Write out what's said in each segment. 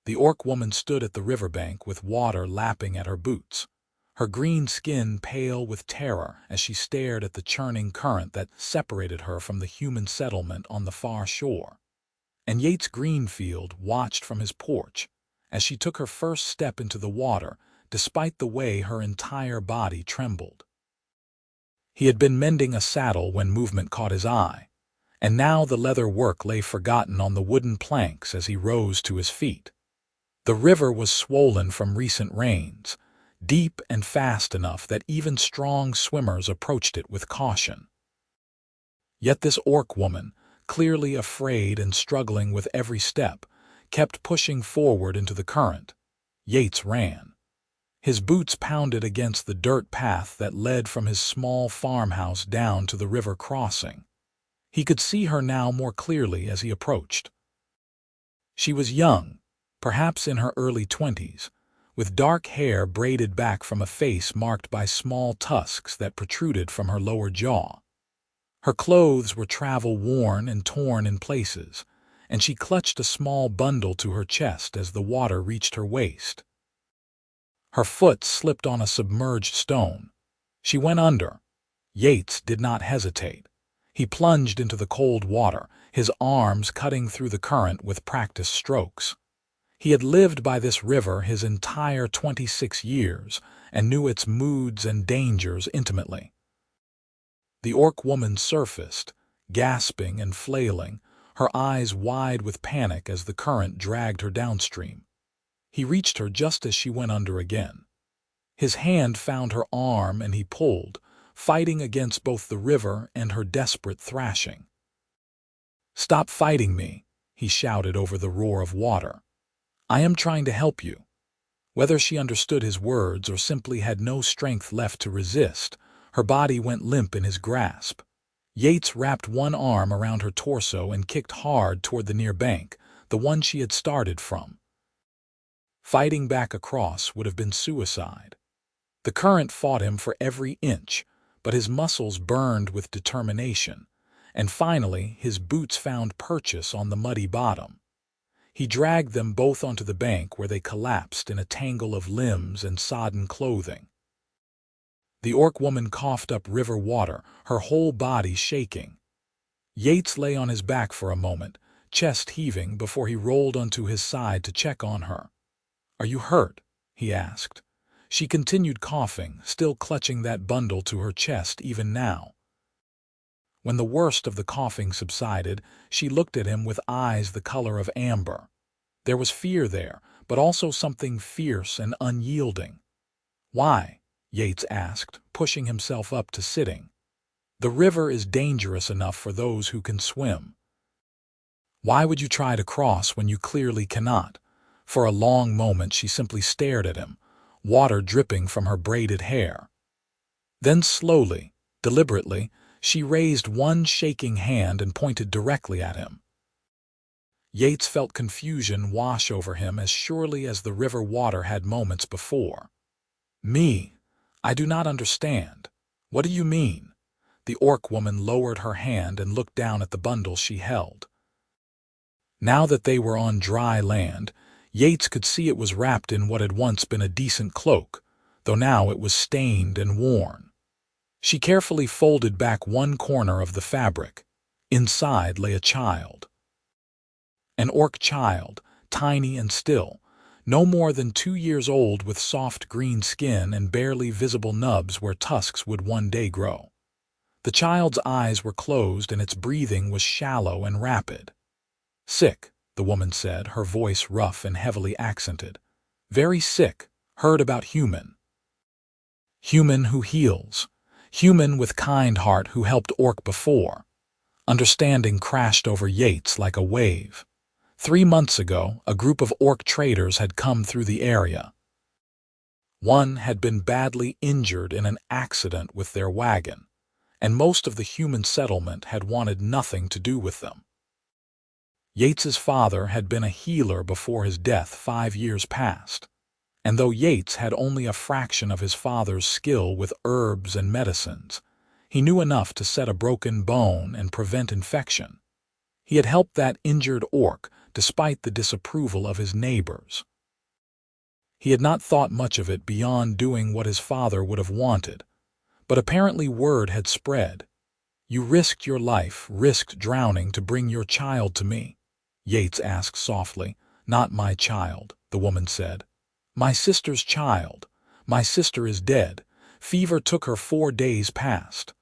The orc woman stood at the riverbank with water lapping at her boots, her green skin pale with terror as she stared at the churning current that separated her from the human settlement on the far shore. And Yates Greenfield watched from his porch as she took her first step into the water, despite the way her entire body trembled. He had been mending a saddle when movement caught his eye, and now the leather work lay forgotten on the wooden planks as he rose to his feet. The river was swollen from recent rains, deep and fast enough that even strong swimmers approached it with caution. Yet this orc woman, clearly afraid and struggling with every step, kept pushing forward into the current. Yates ran. His boots pounded against the dirt path that led from his small farmhouse down to the river crossing. He could see her now more clearly as he approached. She was young, perhaps in her early 20s, with dark hair braided back from a face marked by small tusks that protruded from her lower jaw. Her clothes were travel-worn and torn in places, and she clutched a small bundle to her chest as the water reached her waist. Her foot slipped on a submerged stone. She went under. Yates did not hesitate. He plunged into the cold water, his arms cutting through the current with practiced strokes. He had lived by this river his entire 26 years and knew its moods and dangers intimately. The orc woman surfaced, gasping and flailing, her eyes wide with panic as the current dragged her downstream. He reached her just as she went under again. His hand found her arm and he pulled, fighting against both the river and her desperate thrashing. "Stop fighting me," he shouted over the roar of water. "I am trying to help you." Whether she understood his words or simply had no strength left to resist, her body went limp in his grasp. Yates wrapped one arm around her torso and kicked hard toward the near bank, the one she had started from. Fighting back across would have been suicide. The current fought him for every inch, but his muscles burned with determination, and finally his boots found purchase on the muddy bottom. He dragged them both onto the bank where they collapsed in a tangle of limbs and sodden clothing. The orc woman coughed up river water, her whole body shaking. Yates lay on his back for a moment, chest heaving before he rolled onto his side to check on her. "Are you hurt?" he asked. She continued coughing, still clutching that bundle to her chest even now. When the worst of the coughing subsided, she looked at him with eyes the color of amber. There was fear there, but also something fierce and unyielding. "Why?" Yates asked, pushing himself up to sitting. "The river is dangerous enough for those who can swim. Why would you try to cross when you clearly cannot?" For a long moment she simply stared at him, water dripping from her braided hair. Then slowly, deliberately, she raised one shaking hand and pointed directly at him. Yates felt confusion wash over him as surely as the river water had moments before. "Me? I do not understand. What do you mean?" The orc woman lowered her hand and looked down at the bundle she held. Now that they were on dry land, Yates could see it was wrapped in what had once been a decent cloak, though now it was stained and worn. She carefully folded back one corner of the fabric. Inside lay a child. An orc child, tiny and still, no more than 2 years old, with soft green skin and barely visible nubs where tusks would one day grow. The child's eyes were closed and its breathing was shallow and rapid. "Sick," the woman said, her voice rough and heavily accented. "Very sick. Heard about human. Human who heals. Human with kind heart who helped orc before." Understanding crashed over Yates like a wave. 3 months ago, a group of orc traders had come through the area. One had been badly injured in an accident with their wagon, and most of the human settlement had wanted nothing to do with them. Yates's father had been a healer before his death 5 years past, and though Yates had only a fraction of his father's skill with herbs and medicines, he knew enough to set a broken bone and prevent infection. He had helped that injured orc, despite the disapproval of his neighbors. He had not thought much of it beyond doing what his father would have wanted, but apparently word had spread. "You risked your life, risked drowning to bring your child to me," Yates asked softly. "Not my child," the woman said. "My sister's child. My sister is dead. Fever took her 4 days past.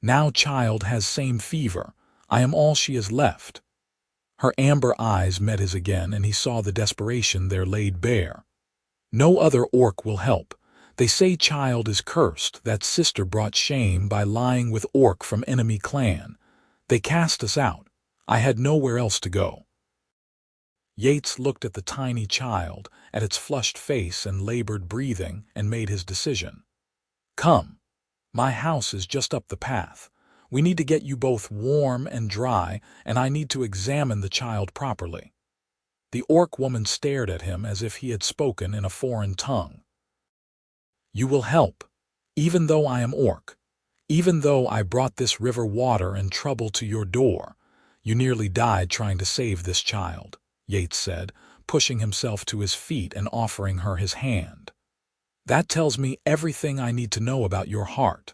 Now child has same fever. I am all she has left." Her amber eyes met his again, and he saw the desperation there laid bare. "No other orc will help. They say child is cursed, that sister brought shame by lying with orc from enemy clan. They cast us out. I had nowhere else to go." Yates looked at the tiny child, at its flushed face and labored breathing, and made his decision. "Come. My house is just up the path. We need to get you both warm and dry, and I need to examine the child properly." The orc woman stared at him as if he had spoken in a foreign tongue. "You will help, even though I am orc, even though I brought this river water and trouble to your door. You nearly died trying to save this child," Yates said, pushing himself to his feet and offering her his hand. "That tells me everything I need to know about your heart.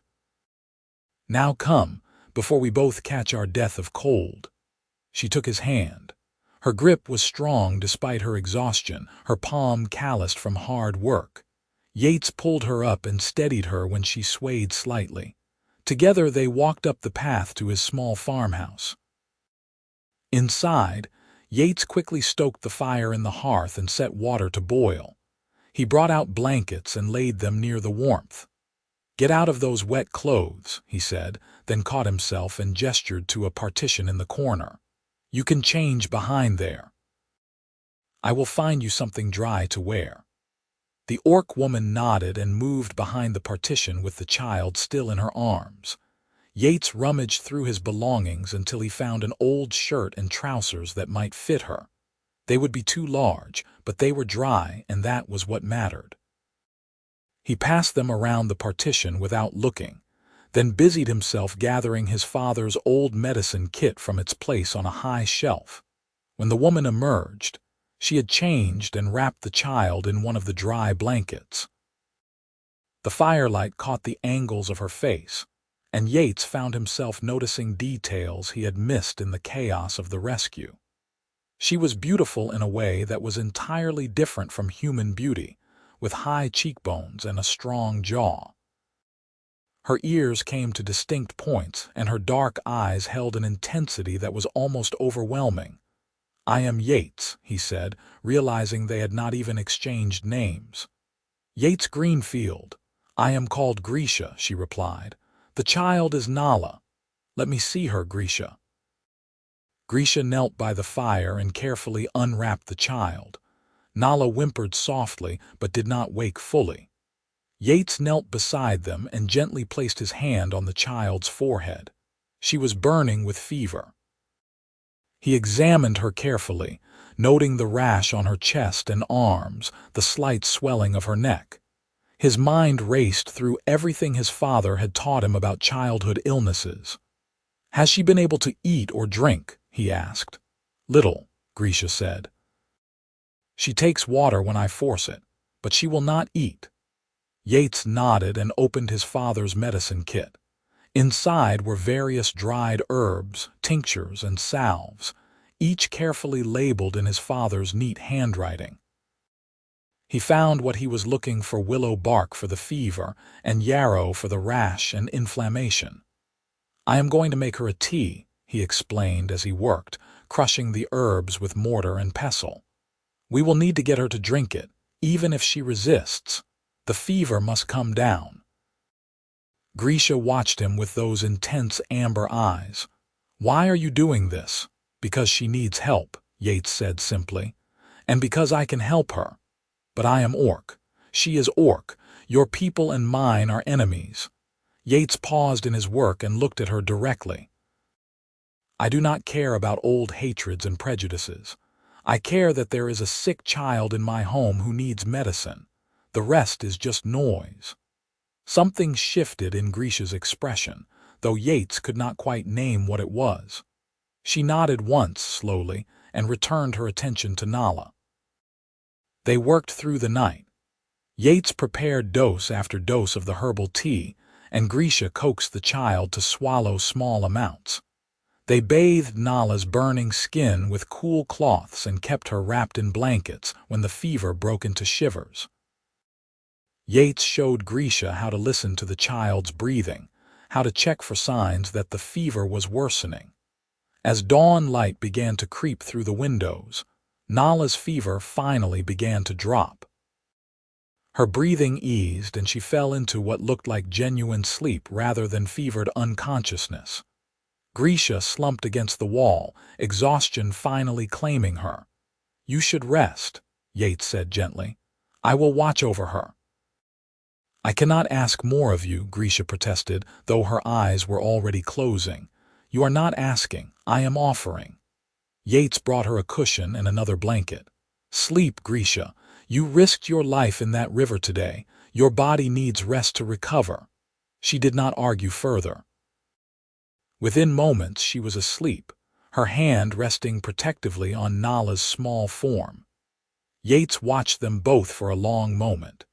Now come, before we both catch our death of cold." She took his hand. Her grip was strong despite her exhaustion, her palm calloused from hard work. Yates pulled her up and steadied her when she swayed slightly. Together they walked up the path to his small farmhouse. Inside, Yates quickly stoked the fire in the hearth and set water to boil. He brought out blankets and laid them near the warmth. "Get out of those wet clothes," he said, then caught himself and gestured to a partition in the corner. "You can change behind there. I will find you something dry to wear." The orc woman nodded and moved behind the partition with the child still in her arms. Yates rummaged through his belongings until he found an old shirt and trousers that might fit her. They would be too large, but they were dry, and that was what mattered. He passed them around the partition without looking, then busied himself gathering his father's old medicine kit from its place on a high shelf. When the woman emerged, she had changed and wrapped the child in one of the dry blankets. The firelight caught the angles of her face, and Yates found himself noticing details he had missed in the chaos of the rescue. She was beautiful in a way that was entirely different from human beauty, with high cheekbones and a strong jaw. Her ears came to distinct points, and her dark eyes held an intensity that was almost overwhelming. "I am Yates," he said, realizing they had not even exchanged names. "Yates Greenfield. I am called Grisha," she replied. "The child is Nala. Let me see her, Grisha." Grisha knelt by the fire and carefully unwrapped the child. Nala whimpered softly, but did not wake fully. Yates knelt beside them and gently placed his hand on the child's forehead. She was burning with fever. He examined her carefully, noting the rash on her chest and arms, the slight swelling of her neck. His mind raced through everything his father had taught him about childhood illnesses. "Has she been able to eat or drink?" he asked. "Little," Grisha said. "She takes water when I force it, but she will not eat." Yates nodded and opened his father's medicine kit. Inside were various dried herbs, tinctures, and salves, each carefully labeled in his father's neat handwriting. He found what he was looking for: willow bark for the fever and yarrow for the rash and inflammation. "I am going to make her a tea," he explained as he worked, crushing the herbs with mortar and pestle. "We will need to get her to drink it, even if she resists. The fever must come down." Grisha watched him with those intense amber eyes. "Why are you doing this?" "Because she needs help," Yates said simply. "And because I can help her. But I am orc. She is orc. Your people and mine are enemies." Yates paused in his work and looked at her directly. "I do not care about old hatreds and prejudices. I care that there is a sick child in my home who needs medicine. The rest is just noise." Something shifted in Grisha's expression, though Yates could not quite name what it was. She nodded once, slowly, and returned her attention to Nala. They worked through the night. Yates prepared dose after dose of the herbal tea, and Grisha coaxed the child to swallow small amounts. They bathed Nala's burning skin with cool cloths and kept her wrapped in blankets when the fever broke into shivers. Yates showed Grisha how to listen to the child's breathing, how to check for signs that the fever was worsening. As dawn light began to creep through the windows, Nala's fever finally began to drop. Her breathing eased and she fell into what looked like genuine sleep rather than fevered unconsciousness. Grisha slumped against the wall, exhaustion finally claiming her. "You should rest," Yates said gently. "I will watch over her." "I cannot ask more of you," Grisha protested, though her eyes were already closing. "You are not asking, I am offering." Yates brought her a cushion and another blanket. "Sleep, Grisha. You risked your life in that river today. Your body needs rest to recover." She did not argue further. Within moments she was asleep, her hand resting protectively on Nala's small form. Yates watched them both for a long moment.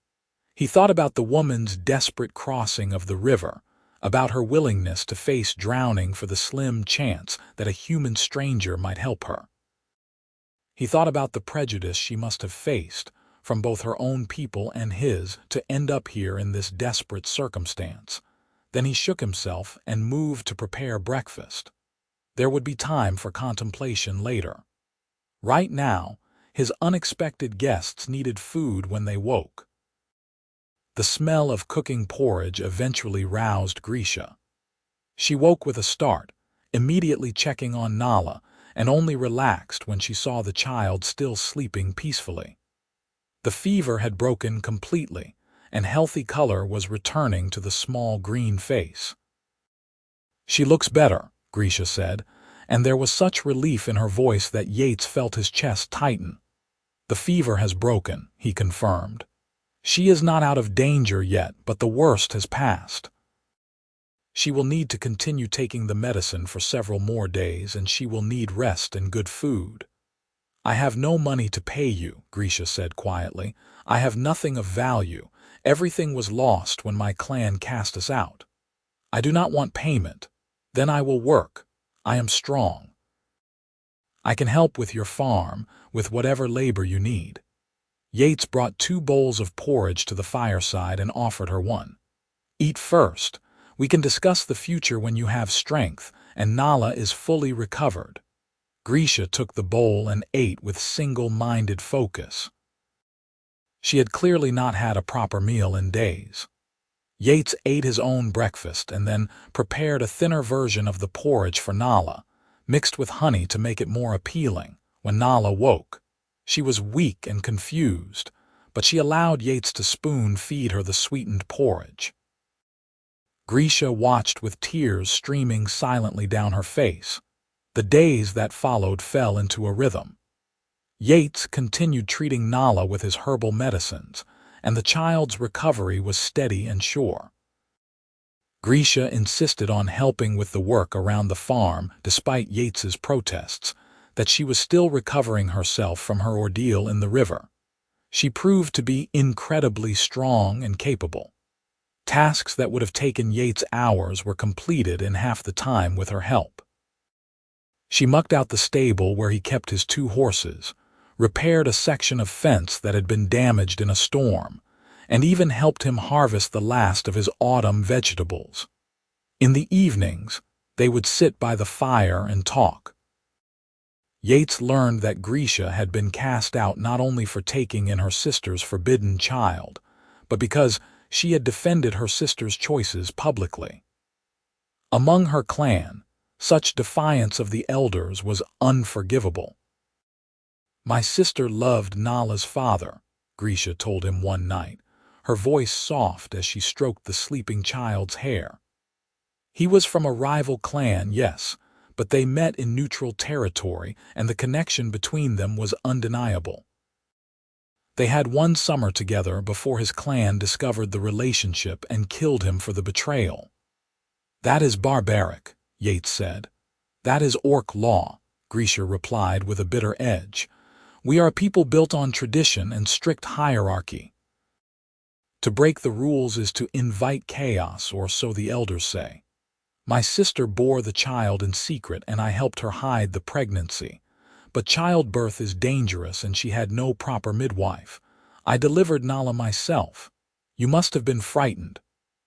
He thought about the woman's desperate crossing of the river, about her willingness to face drowning for the slim chance that a human stranger might help her. He thought about the prejudice she must have faced, from both her own people and his, to end up here in this desperate circumstance. Then he shook himself and moved to prepare breakfast. There would be time for contemplation later. Right now, his unexpected guests needed food when they woke. The smell of cooking porridge eventually roused Grisha. She woke with a start, immediately checking on Nala, and only relaxed when she saw the child still sleeping peacefully. The fever had broken completely, and healthy color was returning to the small green face. "She looks better," Grisha said, and there was such relief in her voice that Yates felt his chest tighten. "The fever has broken," he confirmed. "She is not out of danger yet, but the worst has passed. She will need to continue taking the medicine for several more days, and she will need rest and good food." "I have no money to pay you," Grisha said quietly. "I have nothing of value. Everything was lost when my clan cast us out. I do not want payment. Then I will work. I am strong. I can help with your farm, with whatever labor you need." Yates brought 2 bowls of porridge to the fireside and offered her one. "Eat first. We can discuss the future when you have strength, and Nala is fully recovered." Grisha took the bowl and ate with single-minded focus. She had clearly not had a proper meal in days. Yates ate his own breakfast and then prepared a thinner version of the porridge for Nala, mixed with honey to make it more appealing. When Nala woke, she was weak and confused, but she allowed Yates to spoon-feed her the sweetened porridge. Grisha watched with tears streaming silently down her face. The days that followed fell into a rhythm. Yates continued treating Nala with his herbal medicines, and the child's recovery was steady and sure. Grisha insisted on helping with the work around the farm despite Yates's protests, that she was still recovering herself from her ordeal in the river. She proved to be incredibly strong and capable. Tasks that would have taken Yates hours were completed in half the time with her help. She mucked out the stable where he kept his 2 horses, repaired a section of fence that had been damaged in a storm, and even helped him harvest the last of his autumn vegetables. In the evenings, they would sit by the fire and talk. Yates learned that Grisha had been cast out not only for taking in her sister's forbidden child, but because she had defended her sister's choices publicly. Among her clan, such defiance of the elders was unforgivable. "My sister loved Nala's father," Grisha told him one night, her voice soft as she stroked the sleeping child's hair. "He was from a rival clan, yes, but they met in neutral territory, and the connection between them was undeniable. They had one summer together before his clan discovered the relationship and killed him for the betrayal." "That is barbaric," Yates said. "That is orc law," Grisha replied with a bitter edge. "We are a people built on tradition and strict hierarchy. To break the rules is to invite chaos, or so the elders say. My sister bore the child in secret and I helped her hide the pregnancy. But childbirth is dangerous and she had no proper midwife. I delivered Nala myself. You must have been frightened."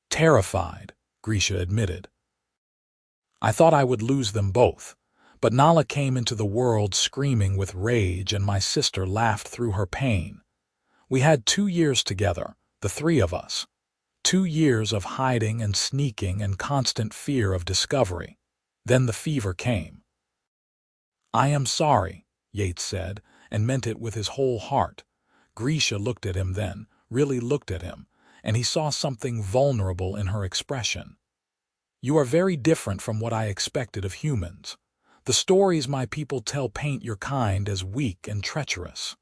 "Terrified," Grisha admitted. "I thought I would lose them both. But Nala came into the world screaming with rage and my sister laughed through her pain. We had 2 years together, the 3 of us. 2 years of hiding and sneaking and constant fear of discovery. Then the fever came." "I am sorry," Yates said, and meant it with his whole heart. Grisha looked at him then, really looked at him, and he saw something vulnerable in her expression. "You are very different from what I expected of humans. The stories my people tell paint your kind as weak and treacherous.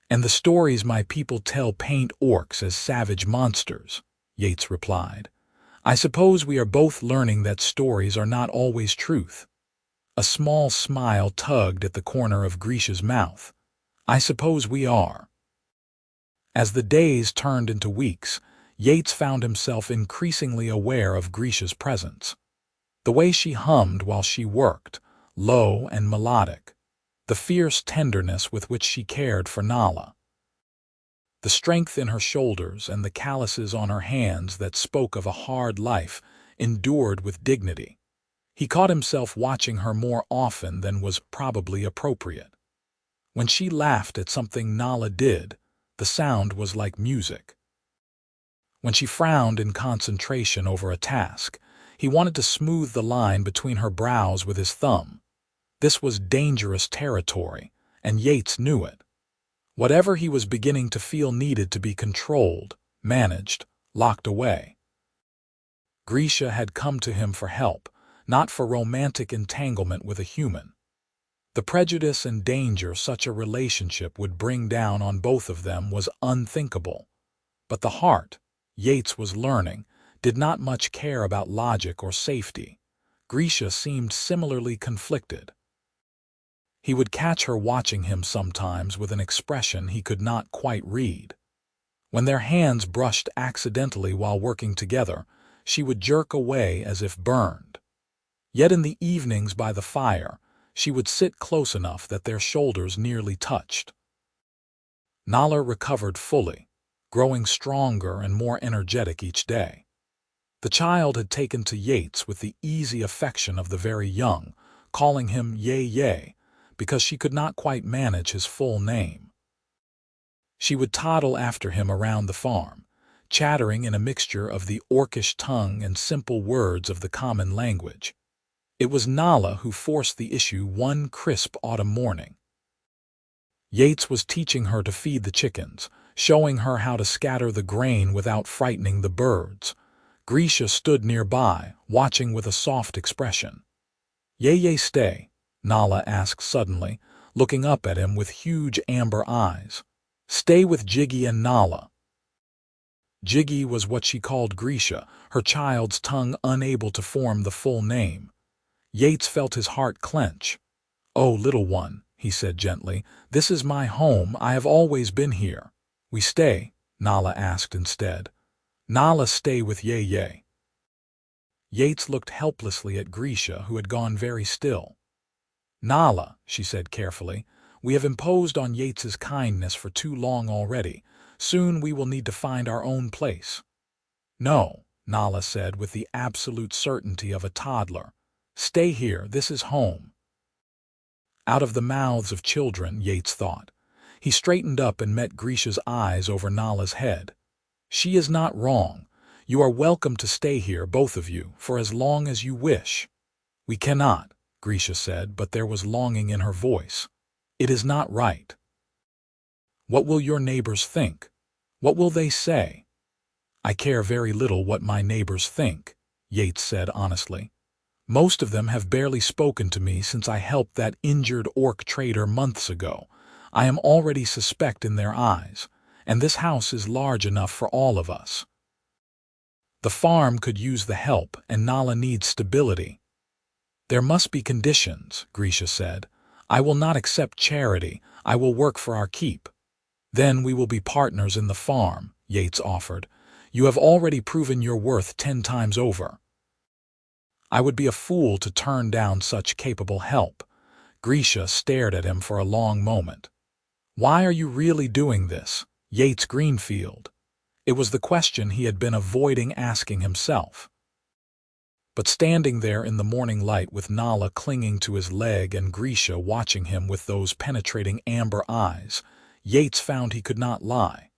And the stories my people tell paint orcs as savage monsters," Yates replied. "I suppose we are both learning that stories are not always truth." A small smile tugged at the corner of Grisha's mouth. "I suppose we are." As the days turned into weeks, Yates found himself increasingly aware of Grisha's presence. The way she hummed while she worked, low and melodic. The fierce tenderness with which she cared for Nala. The strength in her shoulders and the calluses on her hands that spoke of a hard life, endured with dignity. He caught himself watching her more often than was probably appropriate. When she laughed at something Nala did, the sound was like music. When she frowned in concentration over a task, he wanted to smooth the line between her brows with his thumb. This was dangerous territory, and Yates knew it. Whatever he was beginning to feel needed to be controlled, managed, locked away. Grisha had come to him for help, not for romantic entanglement with a human. The prejudice and danger such a relationship would bring down on both of them was unthinkable. But the heart, Yates was learning, did not much care about logic or safety. Grisha seemed similarly conflicted. He would catch her watching him sometimes with an expression he could not quite read. When their hands brushed accidentally while working together, she would jerk away as if burned. Yet in the evenings by the fire, she would sit close enough that their shoulders nearly touched. Nala recovered fully, growing stronger and more energetic each day. The child had taken to Yates with the easy affection of the very young, calling him Ye, because she could not quite manage his full name. She would toddle after him around the farm, chattering in a mixture of the orcish tongue and simple words of the common language. It was Nala who forced the issue one crisp autumn morning. Yates was teaching her to feed the chickens, showing her how to scatter the grain without frightening the birds. Grisha stood nearby, watching with a soft expression. "Ye, stay," Nala asked suddenly, looking up at him with huge amber eyes. "Stay with Jiggy and Nala." Jiggy was what she called Grisha, her child's tongue unable to form the full name. Yates felt his heart clench. "Oh, little one," he said gently, "this is my home. I have always been here." "We stay?" Nala asked instead. "Nala stay with Ye." Yates looked helplessly at Grisha, who had gone very still. "Nala," she said carefully, "we have imposed on Yates's kindness for too long already. Soon we will need to find our own place." "No," Nala said with the absolute certainty of a toddler. "Stay here, this is home." Out of the mouths of children, Yates thought. He straightened up and met Grisha's eyes over Nala's head. "She is not wrong. You are welcome to stay here, both of you, for as long as you wish." "We cannot," Grisha said, but there was longing in her voice. "It is not right." "What will your neighbors think? What will they say?" "I care very little what my neighbors think," Yates said honestly. "Most of them have barely spoken to me since I helped that injured orc trader months ago. I am already suspect in their eyes, and this house is large enough for all of us. The farm could use the help, and Nala needs stability." There must be conditions, Grisha said. I will not accept charity. I will work for our keep. Then we will be partners in the farm, Yates offered. You have already proven your worth 10 times over. I would be a fool to turn down such capable help. Grisha stared at him for a long moment. Why are you really doing this, Yates Greenfield? It was the question he had been avoiding asking himself. But standing there in the morning light with Nala clinging to his leg and Grisha watching him with those penetrating amber eyes, Yates found he could not lie.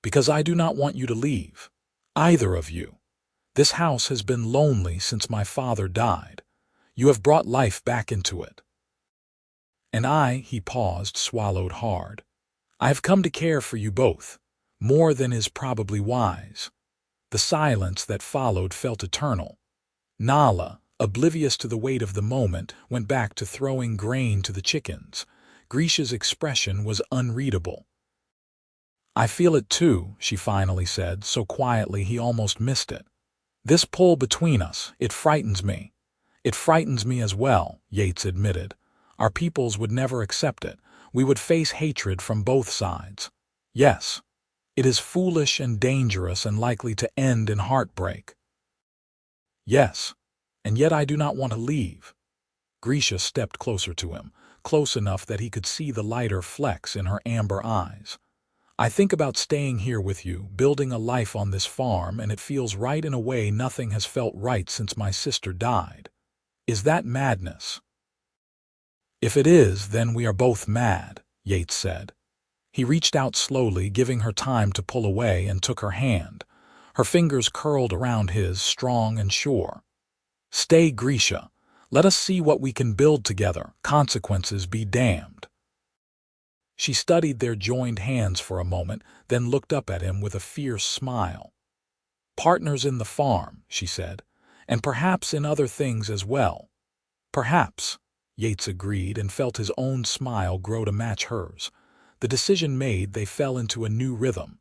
Because I do not want you to leave. Either of you. This house has been lonely since my father died. You have brought life back into it. And he paused, swallowed hard. I have come to care for you both, more than is probably wise. The silence that followed felt eternal. Nala, oblivious to the weight of the moment, went back to throwing grain to the chickens. Grisha's expression was unreadable. I feel it too, she finally said, so quietly he almost missed it. This pull between us, it frightens me. It frightens me as well, Yates admitted. Our peoples would never accept it. We would face hatred from both sides. Yes, it is foolish and dangerous and likely to end in heartbreak. Yes, and yet I do not want to leave. Grisha stepped closer to him, close enough that he could see the lighter flecks in her amber eyes. I think about staying here with you, building a life on this farm, and it feels right in a way nothing has felt right since my sister died. Is that madness? If it is, then we are both mad, Yates said. He reached out slowly, giving her time to pull away, and took her hand. Her fingers curled around his, strong and sure. Stay, Grisha. Let us see what we can build together. Consequences be damned. She studied their joined hands for a moment, then looked up at him with a fierce smile. Partners in the farm, she said, and perhaps in other things as well. Perhaps, Yates agreed and felt his own smile grow to match hers. The decision made, they fell into a new rhythm.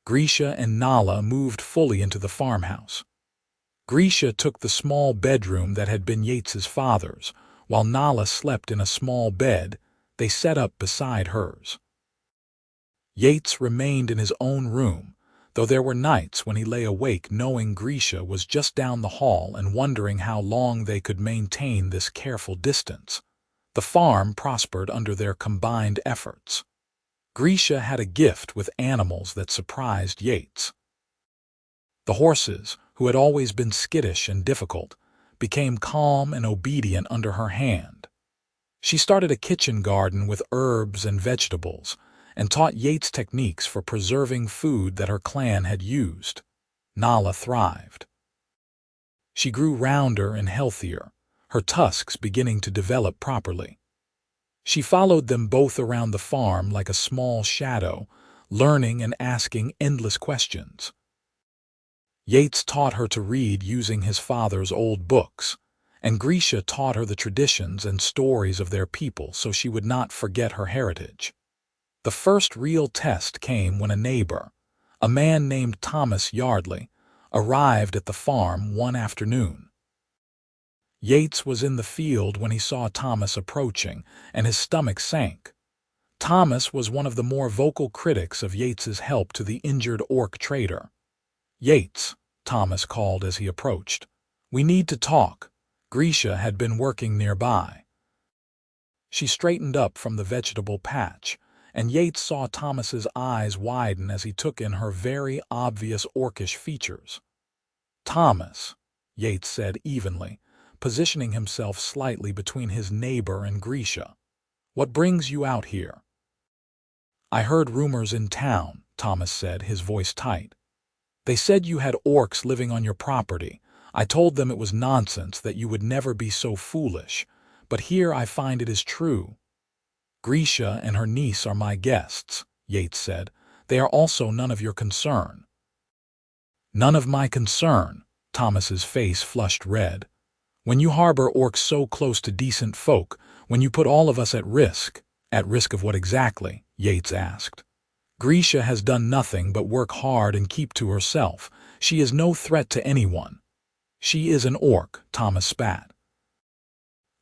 Grisha and Nala moved fully into the farmhouse. Grisha took the small bedroom that had been Yates's father's, while Nala slept in a small bed they set up beside hers. Yates remained in his own room, though there were nights when he lay awake knowing Grisha was just down the hall and wondering how long they could maintain this careful distance. The farm prospered under their combined efforts. Grisha had a gift with animals that surprised Yates. The horses, who had always been skittish and difficult, became calm and obedient under her hand. She started a kitchen garden with herbs and vegetables, and taught Yates techniques for preserving food that her clan had used. Nala thrived. She grew rounder and healthier, her tusks beginning to develop properly. She followed them both around the farm like a small shadow, learning and asking endless questions. Yates taught her to read using his father's old books, and Grisha taught her the traditions and stories of their people so she would not forget her heritage. The first real test came when a neighbor, a man named Thomas Yardley, arrived at the farm one afternoon. Yates was in the field when he saw Thomas approaching, and his stomach sank. Thomas was one of the more vocal critics of Yates's help to the injured orc trader. Yates, Thomas called as he approached. We need to talk. Grisha had been working nearby. She straightened up from the vegetable patch, and Yates saw Thomas's eyes widen as he took in her very obvious orcish features. Thomas, Yates said evenly, positioning himself slightly between his neighbor and Grisha. What brings you out here? I heard rumors in town, Thomas said, his voice tight. They said you had orcs living on your property. I told them it was nonsense, that you would never be so foolish. But here I find it is true. Grisha and her niece are my guests, Yates said. They are also none of your concern. None of my concern, Thomas's face flushed red. When you harbor orcs so close to decent folk, when you put all of us at risk of what exactly? Yates asked. Grisha has done nothing but work hard and keep to herself. She is no threat to anyone. She is an orc, Thomas spat.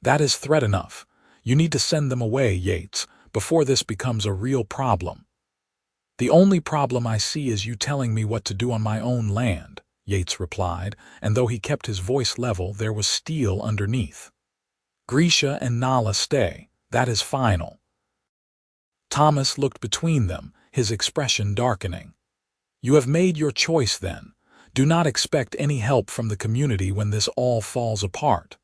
That is threat enough. You need to send them away, Yates, before this becomes a real problem. The only problem I see is you telling me what to do on my own land, Yates replied, and though he kept his voice level, there was steel underneath. Grisha and Nala stay. That is final. Thomas looked between them, his expression darkening. You have made your choice then. Do not expect any help from the community when this all falls apart.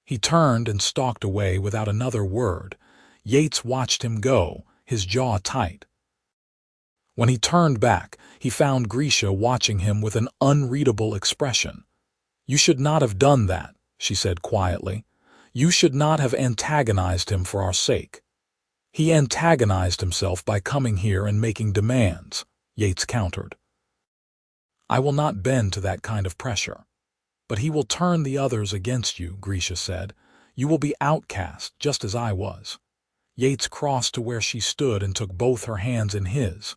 He turned and stalked away without another word. Yates watched him go, his jaw tight. When he turned back, he found Grisha watching him with an unreadable expression. You should not have done that, she said quietly. You should not have antagonized him for our sake. He antagonized himself by coming here and making demands, Yates countered. I will not bend to that kind of pressure. But he will turn the others against you, Grisha said. You will be outcast, just as I was. Yates crossed to where she stood and took both her hands in his.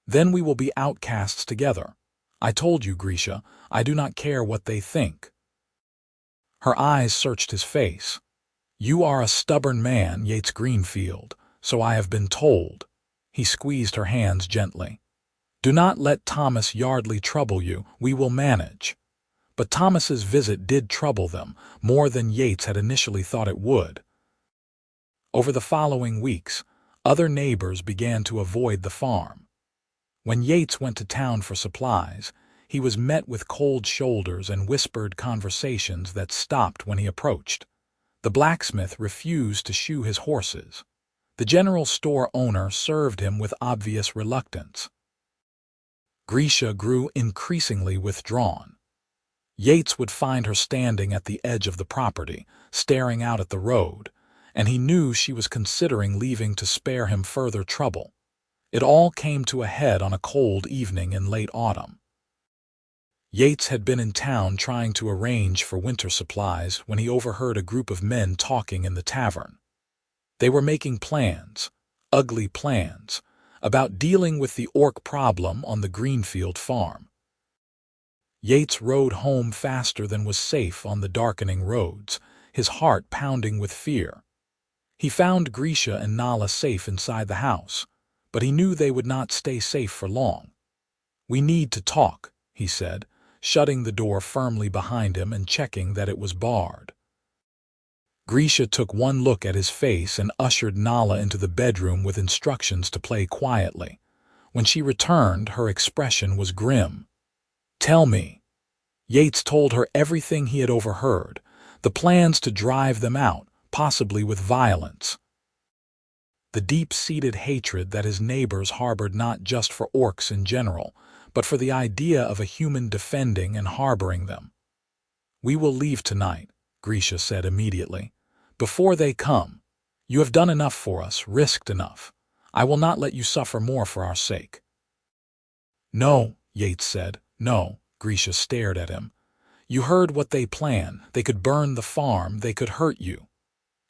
Then we will be outcasts together. I told you, Grisha, I do not care what they think. Her eyes searched his face. You are a stubborn man, Yates Greenfield, so I have been told. He squeezed her hands gently. Do not let Thomas Yardley trouble you. We will manage. But Thomas's visit did trouble them, more than Yates had initially thought it would. Over the following weeks, other neighbors began to avoid the farm. When Yates went to town for supplies, he was met with cold shoulders and whispered conversations that stopped when he approached. The blacksmith refused to shoe his horses. The general store owner served him with obvious reluctance. Grisha grew increasingly withdrawn. Yates would find her standing at the edge of the property, staring out at the road, and he knew she was considering leaving to spare him further trouble. It all came to a head on a cold evening in late autumn. Yates had been in town trying to arrange for winter supplies when he overheard a group of men talking in the tavern. They were making plans, ugly plans, about dealing with the orc problem on the Greenfield farm. Yates rode home faster than was safe on the darkening roads, his heart pounding with fear. He found Grisha and Nala safe inside the house, but he knew they would not stay safe for long. We need to talk, he said, shutting the door firmly behind him and checking that it was barred. Grisha took one look at his face and ushered Nala into the bedroom with instructions to play quietly. When she returned, her expression was grim. Tell me. Yates told her everything he had overheard, the plans to drive them out, possibly with violence. The deep-seated hatred that his neighbors harbored not just for orcs in general, but for the idea of a human defending and harboring them. We will leave tonight, Grisha said immediately. Before they come. You have done enough for us, risked enough. I will not let you suffer more for our sake. No, Yates said. No, Grisha stared at him. You heard what they plan. They could burn the farm. They could hurt you.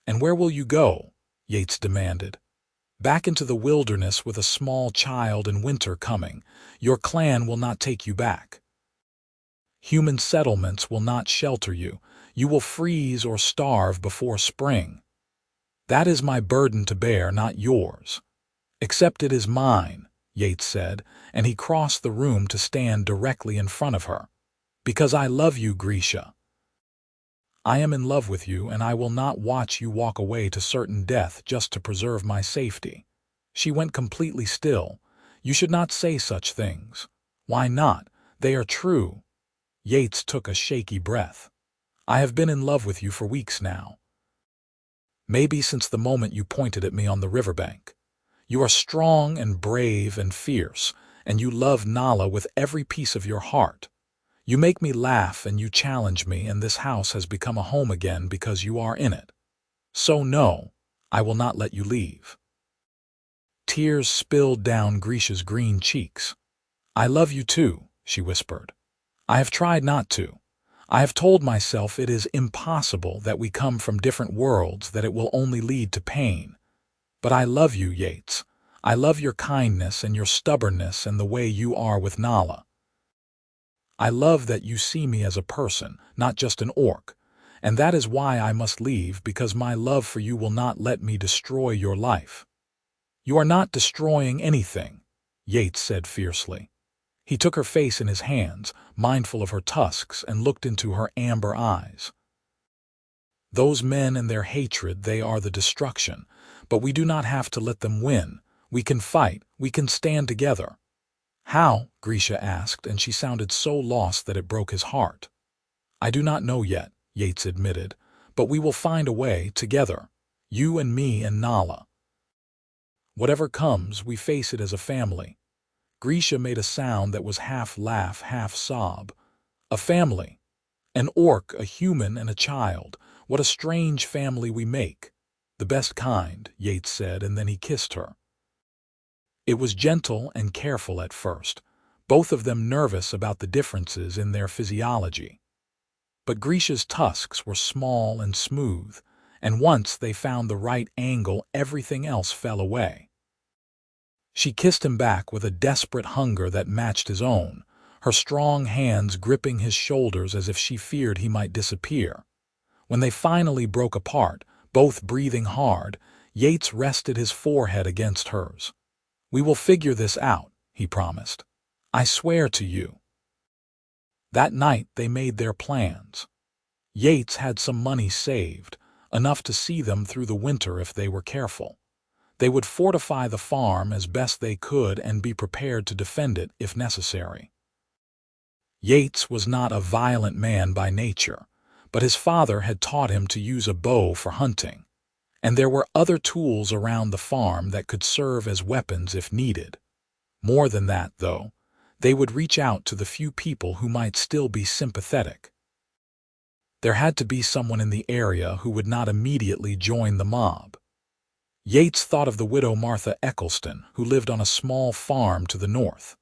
And where will you go? Yates demanded. Back into the wilderness with a small child and winter coming. Your clan will not take you back. Human settlements will not shelter you. You will freeze or starve before spring. That is my burden to bear, not yours. Except it is mine, Yates said, and he crossed the room to stand directly in front of her. Because I love you, Grisha. I am in love with you, and I will not watch you walk away to certain death just to preserve my safety. She went completely still. You should not say such things. Why not? They are true. Yates took a shaky breath. I have been in love with you for weeks now. Maybe since the moment you pointed at me on the riverbank. You are strong and brave and fierce, and you love Nala with every piece of your heart. You make me laugh and you challenge me, and this house has become a home again because you are in it. So no, I will not let you leave. Tears spilled down Grisha's green cheeks. I love you too, she whispered. I have tried not to. I have told myself it is impossible, that we come from different worlds, that it will only lead to pain. But I love you, Yates. I love your kindness and your stubbornness and the way you are with Nala. I love that you see me as a person, not just an orc, And that is why I must leave, because my love for you will not let me destroy your life." "You are not destroying anything," Yates said fiercely. He took her face in his hands, mindful of her tusks, and looked into her amber eyes. "Those men and their hatred, they are the destruction, but we do not have to let them win. We can fight, we can stand together." "How?" Grisha asked, and she sounded so lost that it broke his heart. "I do not know yet," Yates admitted, "but we will find a way, together. You and me and Nala. Whatever comes, we face it as a family." Grisha made a sound that was half laugh, half sob. "A family. An orc, a human, and a child. What a strange family we make." "The best kind," Yates said, and then he kissed her. It was gentle and careful at first, both of them nervous about the differences in their physiology. But Grisha's tusks were small and smooth, and once they found the right angle, everything else fell away. She kissed him back with a desperate hunger that matched his own, her strong hands gripping his shoulders as if she feared he might disappear. When they finally broke apart, both breathing hard, Yates rested his forehead against hers. "We will figure this out," he promised. "I swear to you." That night they made their plans. Yates had some money saved, enough to see them through the winter if they were careful. They would fortify the farm as best they could and be prepared to defend it if necessary. Yates was not a violent man by nature, but his father had taught him to use a bow for hunting, and there were other tools around the farm that could serve as weapons if needed. More than that, though, they would reach out to the few people who might still be sympathetic. There had to be someone in the area who would not immediately join the mob. Yates thought of the widow Martha Eccleston, who lived on a small farm to the north.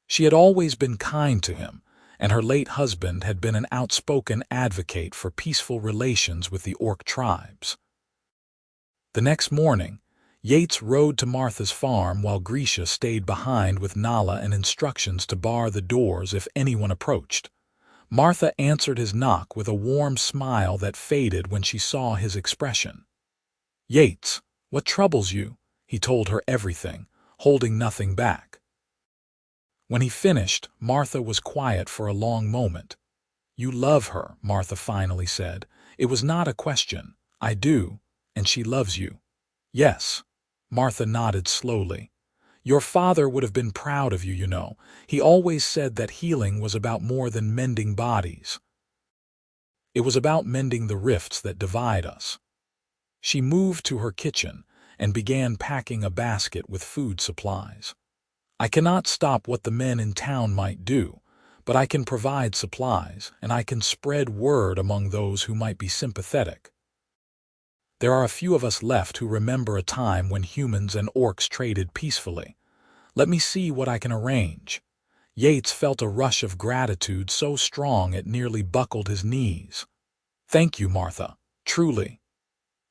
She had always been kind to him, and her late husband had been an outspoken advocate for peaceful relations with the orc tribes. The next morning, Yates rode to Martha's farm while Grisha stayed behind with Nala and instructions to bar the doors if anyone approached. Martha answered his knock with a warm smile that faded when she saw his expression. "Yates, what troubles you?" He told her everything, holding nothing back. When he finished, Martha was quiet for a long moment. "You love her," Martha finally said. "It was not a question. I do, and she loves you." "Yes." Martha nodded slowly. "Your father would have been proud of you, you know. He always said that healing was about more than mending bodies. It was about mending the rifts that divide us." She moved to her kitchen and began packing a basket with food supplies. "I cannot stop what the men in town might do, but I can provide supplies, and I can spread word among those who might be sympathetic. There are a few of us left who remember a time when humans and orcs traded peacefully. Let me see what I can arrange." Yates felt a rush of gratitude so strong it nearly buckled his knees. "Thank you, Martha, truly."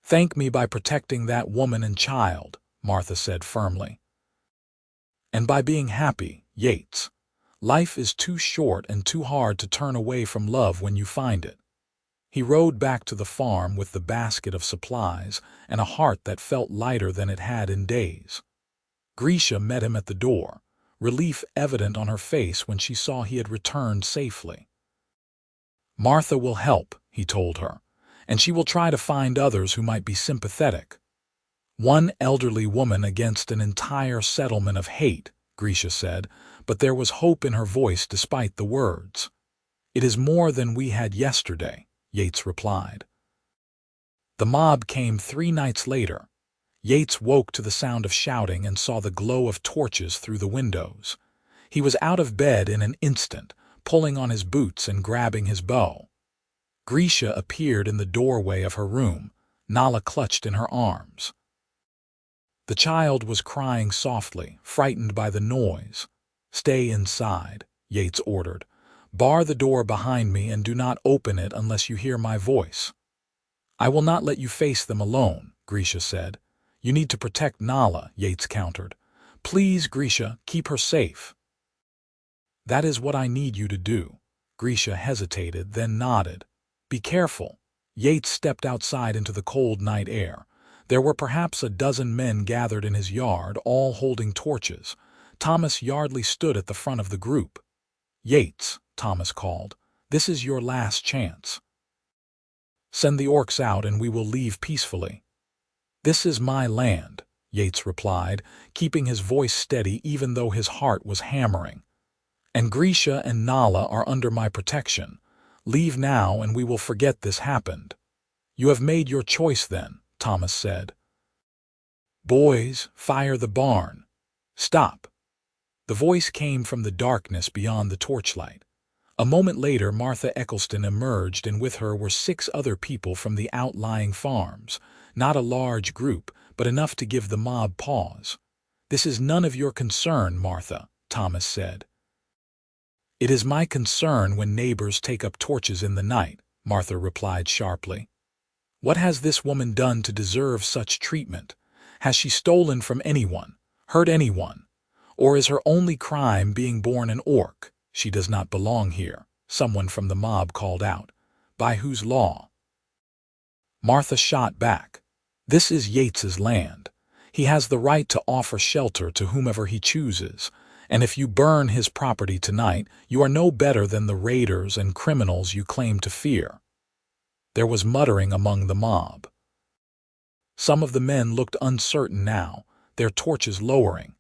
"Thank me by protecting that woman and child," Martha said firmly. "And by being happy, Yates. Life is too short and too hard to turn away from love when you find it." He rode back to the farm with the basket of supplies and a heart that felt lighter than it had in days. Grisha met him at the door, relief evident on her face when she saw he had returned safely. "Martha will help," he told her, "and she will try to find others who might be sympathetic." "One elderly woman against an entire settlement of hate," Grisha said, but there was hope in her voice despite the words. "It is more than we had yesterday," Yates replied. The mob came 3 nights later. Yates woke to the sound of shouting and saw the glow of torches through the windows. He was out of bed in an instant, pulling on his boots and grabbing his bow. Grisha appeared in the doorway of her room, Nala clutched in her arms. The child was crying softly, frightened by the noise. "Stay inside," Yates ordered. "Bar the door behind me and do not open it unless you hear my voice." "I will not let you face them alone," Grisha said. "You need to protect Nala," Yates countered. "Please, Grisha, keep her safe." "That is what I need you to do." Grisha hesitated, then nodded. "Be careful. Yates stepped outside into the cold night air. There were perhaps a dozen men gathered in his yard, all holding torches. Thomas Yardley stood at the front of the group. "Yates," Thomas called, "this is your last chance. Send the orcs out and we will leave peacefully." "This is my land," Yates replied, keeping his voice steady even though his heart was hammering. "And Grisha and Nala are under my protection. Leave now and we will forget this happened." "You have made your choice then," Thomas said. "Boys, fire the barn." "Stop." The voice came from the darkness beyond the torchlight. A moment later, Martha Eccleston emerged, and with her were 6 other people from the outlying farms. Not a large group, but enough to give the mob pause. "This is none of your concern, Martha," Thomas said. "It is my concern when neighbors take up torches in the night," Martha replied sharply. "What has this woman done to deserve such treatment? Has she stolen from anyone, hurt anyone? Or is her only crime being born an orc? She does not belong here," someone from the mob called out. "By whose law?" Martha shot back. "This is Yates's land. He has the right to offer shelter to whomever he chooses. And if you burn his property tonight, you are no better than the raiders and criminals you claim to fear." There was muttering among the mob. Some of the men looked uncertain now, their torches lowering.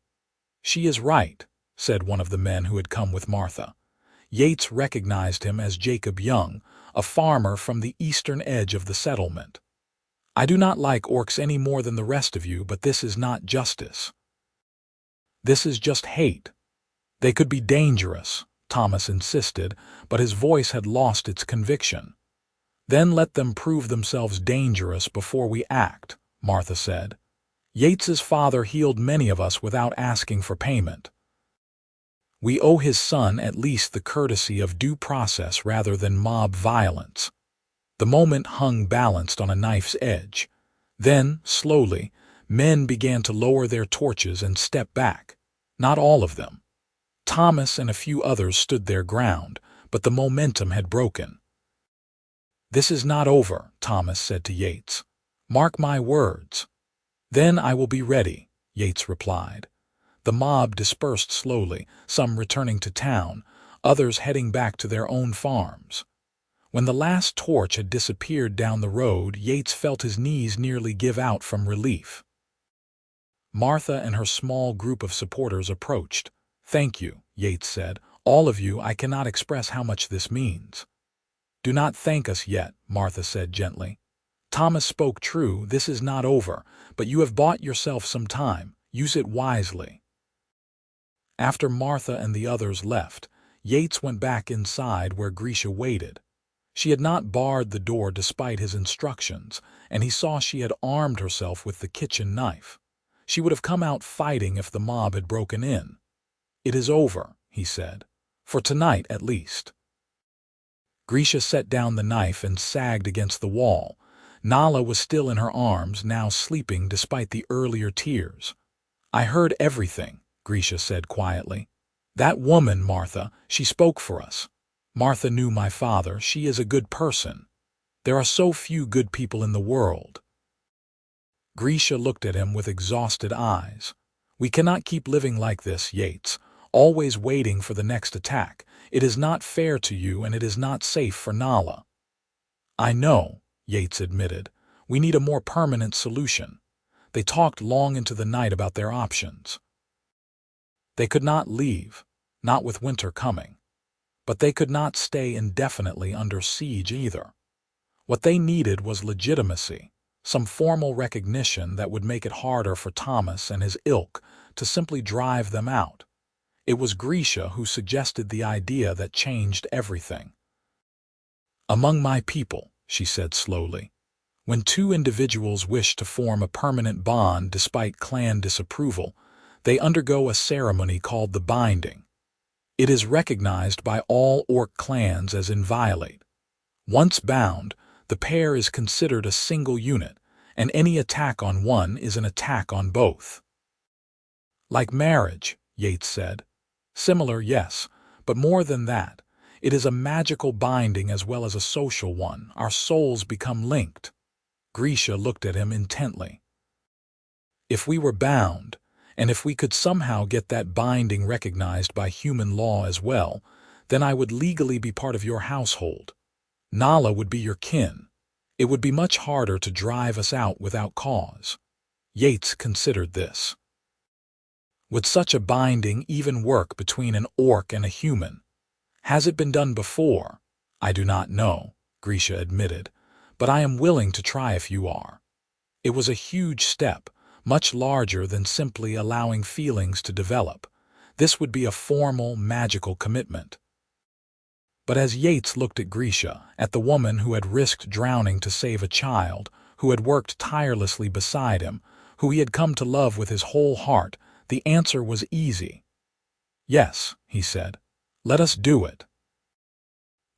"She is right," said one of the men who had come with Martha. Yates recognized him as Jacob Young, a farmer from the eastern edge of the settlement. "I do not like orcs any more than the rest of you, but this is not justice. This is just hate. They could be dangerous," Thomas insisted, but his voice had lost its conviction. "Then let them prove themselves dangerous before we act," Martha said. "Yates's father healed many of us without asking for payment. We owe his son at least the courtesy of due process rather than mob violence." The moment hung balanced on a knife's edge. Then, slowly, men began to lower their torches and step back. Not all of them. Thomas and a few others stood their ground, but the momentum had broken. "This is not over," Thomas said to Yates. "Mark my words." "Then I will be ready," Yates replied. The mob dispersed slowly, some returning to town, others heading back to their own farms. When the last torch had disappeared down the road, Yates felt his knees nearly give out from relief. Martha and her small group of supporters approached. "Thank you," Yates said. "All of you, I cannot express how much this means." "Do not thank us yet," Martha said gently. "Thomas spoke true, this is not over, but you have bought yourself some time. Use it wisely." After Martha and the others left, Yates went back inside where Grisha waited. She had not barred the door despite his instructions, and he saw she had armed herself with the kitchen knife. She would have come out fighting if the mob had broken in. "It is over," he said. "For tonight, at least." Grisha set down the knife and sagged against the wall. Nala was still in her arms, now sleeping despite the earlier tears. "I heard everything," Grisha said quietly. "That woman, Martha, she spoke for us. Martha knew my father. She is a good person. There are so few good people in the world." Grisha looked at him with exhausted eyes. "We cannot keep living like this, Yates, always waiting for the next attack. It is not fair to you, and it is not safe for Nala." "I know," Yates admitted. "We need a more permanent solution." They talked long into the night about their options. They could not leave, not with winter coming. But they could not stay indefinitely under siege either. What they needed was legitimacy, some formal recognition that would make it harder for Thomas and his ilk to simply drive them out. It was Grisha who suggested the idea that changed everything. "Among my people," she said slowly, "when two individuals wish to form a permanent bond despite clan disapproval, they undergo a ceremony called the binding. It is recognized by all orc clans as inviolate. Once bound, the pair is considered a single unit, and any attack on one is an attack on both." "Like marriage," Yates said. "Similar, yes, but more than that. It is a magical binding as well as a social one. Our souls become linked. Grisha looked at him intently. If we were bound, and if we could somehow get that binding recognized by human law as well, then I would legally be part of your household. Nala would be your kin. It would be much harder to drive us out without cause. Yates considered this. Would such a binding even work between an orc and a human? Has it been done before? I do not know, Grisha admitted, but I am willing to try if you are. It was a huge step, much larger than simply allowing feelings to develop. This would be a formal, magical commitment. But as Yates looked at Grisha, at the woman who had risked drowning to save a child, who had worked tirelessly beside him, who he had come to love with his whole heart, the answer was easy. Yes, he said, let us do it.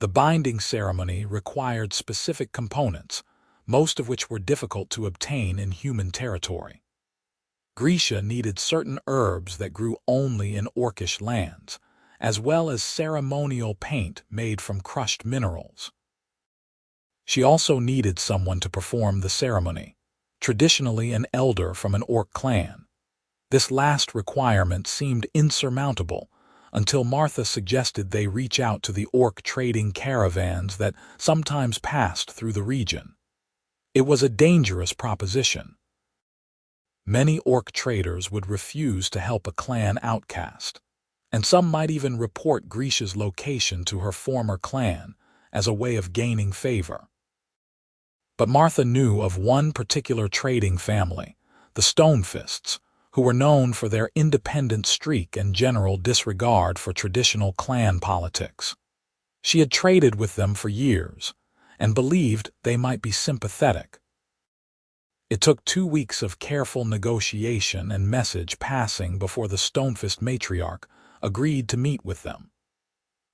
The binding ceremony required specific components, most of which were difficult to obtain in human territory. Grisha needed certain herbs that grew only in orcish lands, as well as ceremonial paint made from crushed minerals. She also needed someone to perform the ceremony, traditionally an elder from an orc clan. This last requirement seemed insurmountable until Martha suggested they reach out to the orc trading caravans that sometimes passed through the region. It was a dangerous proposition. Many orc traders would refuse to help a clan outcast, and some might even report Grisha's location to her former clan as a way of gaining favor. But Martha knew of one particular trading family, the Stonefists, who were known for their independent streak and general disregard for traditional clan politics. She had traded with them for years, and believed they might be sympathetic. It took 2 weeks of careful negotiation and message passing before the Stonefist matriarch agreed to meet with them.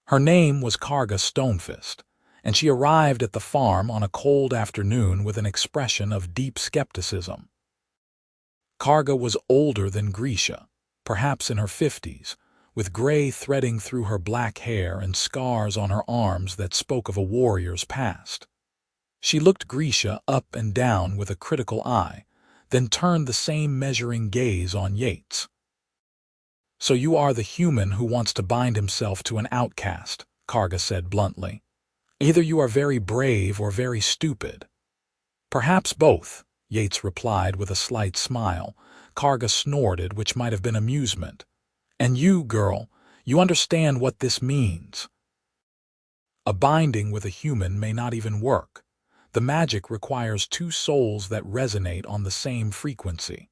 Her name was Karga Stonefist, and she arrived at the farm on a cold afternoon with an expression of deep skepticism. Karga was older than Grisha, perhaps in her 50s, with gray threading through her black hair and scars on her arms that spoke of a warrior's past. She looked Grisha up and down with a critical eye, then turned the same measuring gaze on Yates. "So you are the human who wants to bind himself to an outcast," Karga said bluntly. "Either you are very brave or very stupid." "Perhaps both," Yates replied with a slight smile. Karga snorted, which might have been amusement. "And you, girl, you understand what this means. A binding with a human may not even work. The magic requires 2 souls that resonate on the same frequency.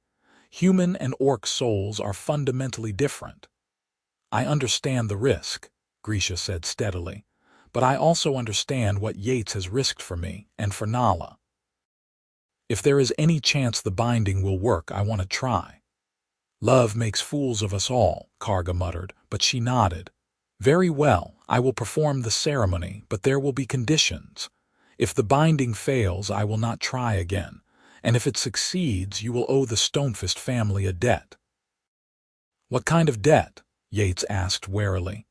Human and orc souls are fundamentally different." "I understand the risk," Grisha said steadily, "but I also understand what Yates has risked for me and for Nala. If there is any chance the binding will work, I want to try." "Love makes fools of us all," Karga muttered, but she nodded. "Very well, I will perform the ceremony, but there will be conditions. If the binding fails, I will not try again, and if it succeeds, you will owe the Stonefist family a debt." "What kind of debt?" Yates asked warily.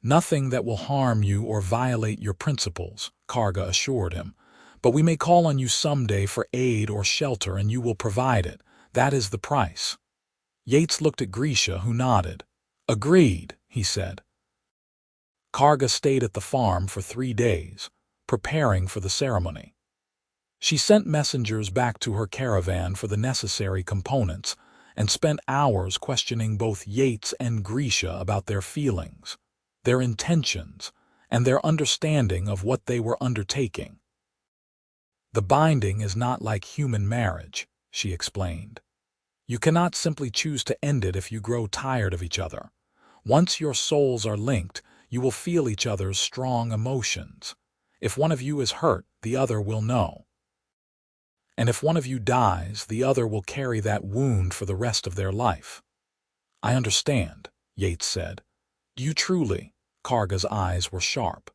"Nothing that will harm you or violate your principles," Karga assured him. "But we may call on you someday for aid or shelter, and you will provide it. That is the price." Yates looked at Grisha, who nodded. "Agreed," he said. Karga stayed at the farm for 3 days, preparing for the ceremony. She sent messengers back to her caravan for the necessary components and spent hours questioning both Yates and Grisha about their feelings, their intentions, and their understanding of what they were undertaking. "The binding is not like human marriage," she explained. "You cannot simply choose to end it if you grow tired of each other. Once your souls are linked, you will feel each other's strong emotions. If one of you is hurt, the other will know. And if one of you dies, the other will carry that wound for the rest of their life." "I understand," Yates said. "Do you truly?" Karga's eyes were sharp.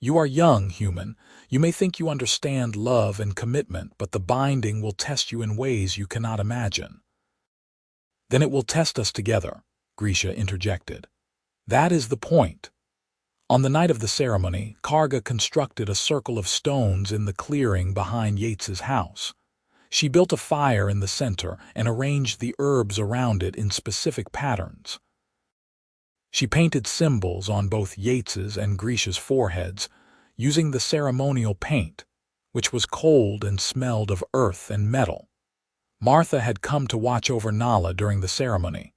"You are young, human. You may think you understand love and commitment, but the binding will test you in ways you cannot imagine." "Then it will test us together," Grisha interjected. "That is the point. On the night of the ceremony, Karga constructed a circle of stones in the clearing behind Yates's house. She built a fire in the center and arranged the herbs around it in specific patterns. She painted symbols on both Yates's and Grisha's foreheads, using the ceremonial paint, which was cold and smelled of earth and metal. Martha had come to watch over Nala during the ceremony,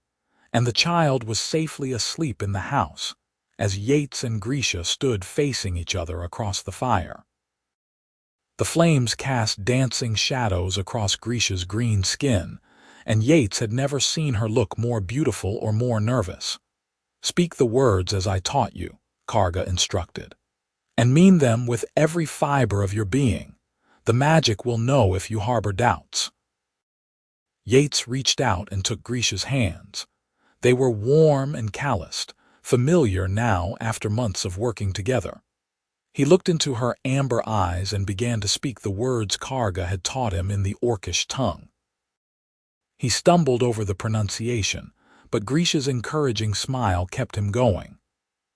and the child was safely asleep in the house, as Yates and Grisha stood facing each other across the fire. The flames cast dancing shadows across Grisha's green skin, and Yates had never seen her look more beautiful or more nervous. "Speak the words as I taught you," Karga instructed, "and mean them with every fiber of your being. The magic will know if you harbor doubts." Yates reached out and took Grisha's hands. They were warm and calloused, familiar now after months of working together. He looked into her amber eyes and began to speak the words Karga had taught him in the orcish tongue. He stumbled over the pronunciation, but Grisha's encouraging smile kept him going.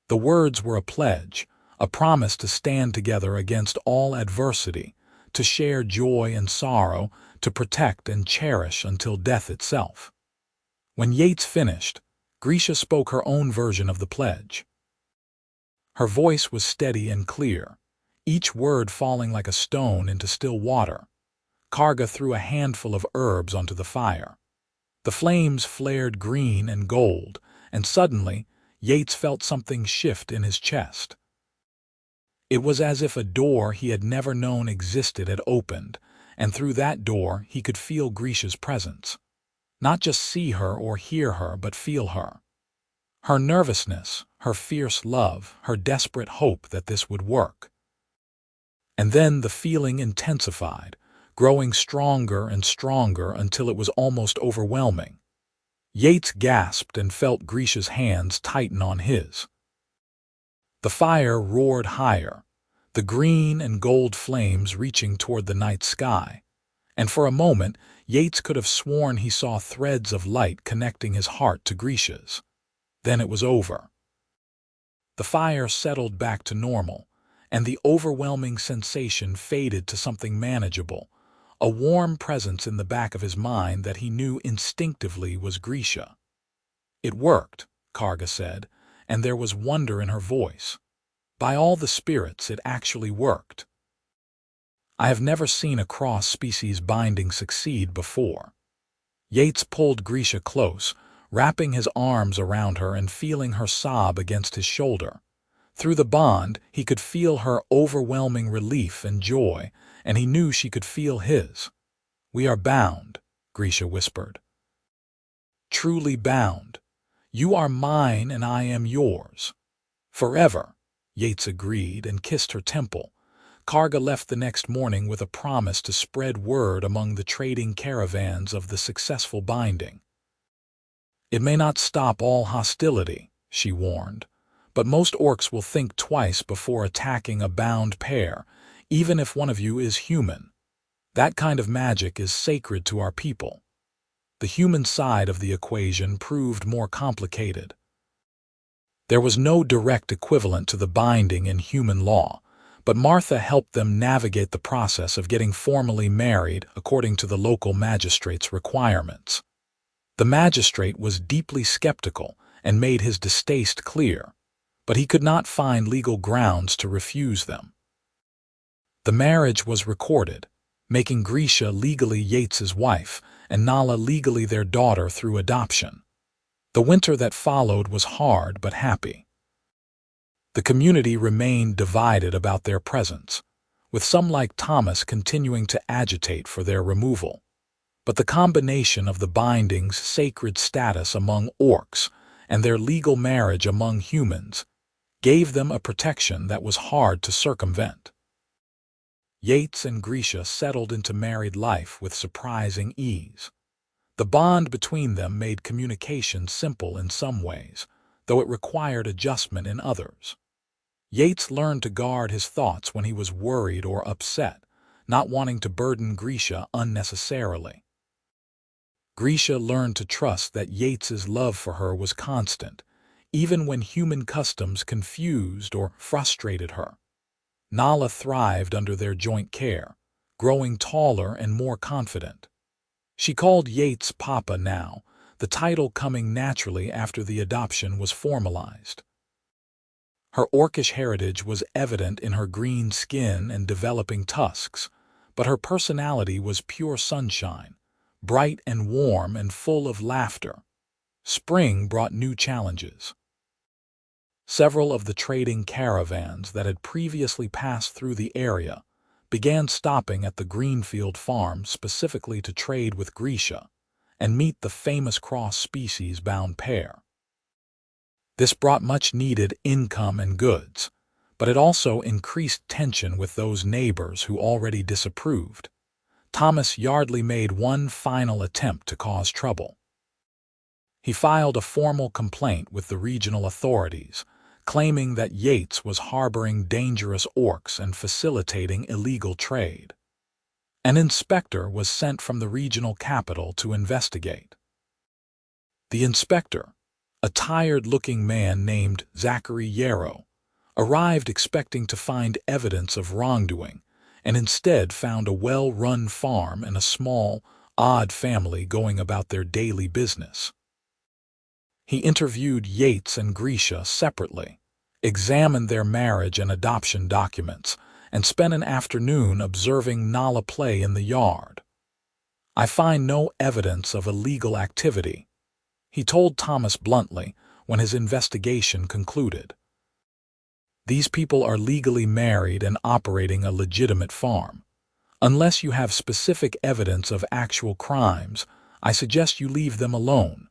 The words were a pledge, a promise to stand together against all adversity, to share joy and sorrow, to protect and cherish until death itself. When Yates finished, Grisha spoke her own version of the pledge. Her voice was steady and clear, each word falling like a stone into still water. Karga threw a handful of herbs onto the fire. The flames flared green and gold, and suddenly Yates felt something shift in his chest. It was as if a door he had never known existed had opened, and through that door he could feel Grisha's presence. Not just see her or hear her, but feel her. Her nervousness, her fierce love, her desperate hope that this would work. And then the feeling intensified, growing stronger and stronger until it was almost overwhelming. Yates gasped and felt Grisha's hands tighten on his. The fire roared higher, the green and gold flames reaching toward the night sky, and for a moment Yates could have sworn he saw threads of light connecting his heart to Grisha's. Then it was over. The fire settled back to normal, and the overwhelming sensation faded to something manageable, a warm presence in the back of his mind that he knew instinctively was Grisha. "It worked," Karga said, and there was wonder in her voice. "By all the spirits, it actually worked. I have never seen a cross-species binding succeed before." Yates pulled Grisha close, wrapping his arms around her and feeling her sob against his shoulder. Through the bond, he could feel her overwhelming relief and joy, and he knew she could feel his. "We are bound," Grisha whispered. "Truly bound. You are mine and I am yours. Forever," Yates agreed and kissed her temple. Karga left the next morning with a promise to spread word among the trading caravans of the successful binding. "It may not stop all hostility," she warned, "but most orcs will think twice before attacking a bound pair, even if one of you is human. That kind of magic is sacred to our people." The human side of the equation proved more complicated. There was no direct equivalent to the binding in human law, but Martha helped them navigate the process of getting formally married according to the local magistrate's requirements. The magistrate was deeply skeptical and made his distaste clear, but he could not find legal grounds to refuse them. The marriage was recorded, making Grisha legally Yates's wife and Nala legally their daughter through adoption. The winter that followed was hard but happy. The community remained divided about their presence, with some like Thomas continuing to agitate for their removal. But the combination of the binding's sacred status among orcs and their legal marriage among humans gave them a protection that was hard to circumvent. Yates and Grisha settled into married life with surprising ease. The bond between them made communication simple in some ways, though it required adjustment in others. Yates learned to guard his thoughts when he was worried or upset, not wanting to burden Grisha unnecessarily. Grisha learned to trust that Yates's love for her was constant, even when human customs confused or frustrated her. Nala thrived under their joint care, growing taller and more confident. She called Yates Papa now, the title coming naturally after the adoption was formalized. Her orcish heritage was evident in her green skin and developing tusks, but her personality was pure sunshine, bright and warm and full of laughter. Spring brought new challenges. Several of the trading caravans that had previously passed through the area began stopping at the Greenfield farm specifically to trade with Grisha and meet the famous cross-species-bound pair. This brought much-needed income and goods, but it also increased tension with those neighbors who already disapproved. Thomas Yardley made one final attempt to cause trouble. He filed a formal complaint with the regional authorities, claiming that Yates was harboring dangerous orcs and facilitating illegal trade. An inspector was sent from the regional capital to investigate. The inspector, a tired-looking man named Zachary Yarrow, arrived expecting to find evidence of wrongdoing, and instead found a well-run farm and a small, odd family going about their daily business. He interviewed Yates and Grisha separately, examined their marriage and adoption documents, and spent an afternoon observing Nala play in the yard. "I find no evidence of illegal activity," he told Thomas bluntly when his investigation concluded. "These people are legally married and operating a legitimate farm. Unless you have specific evidence of actual crimes, I suggest you leave them alone."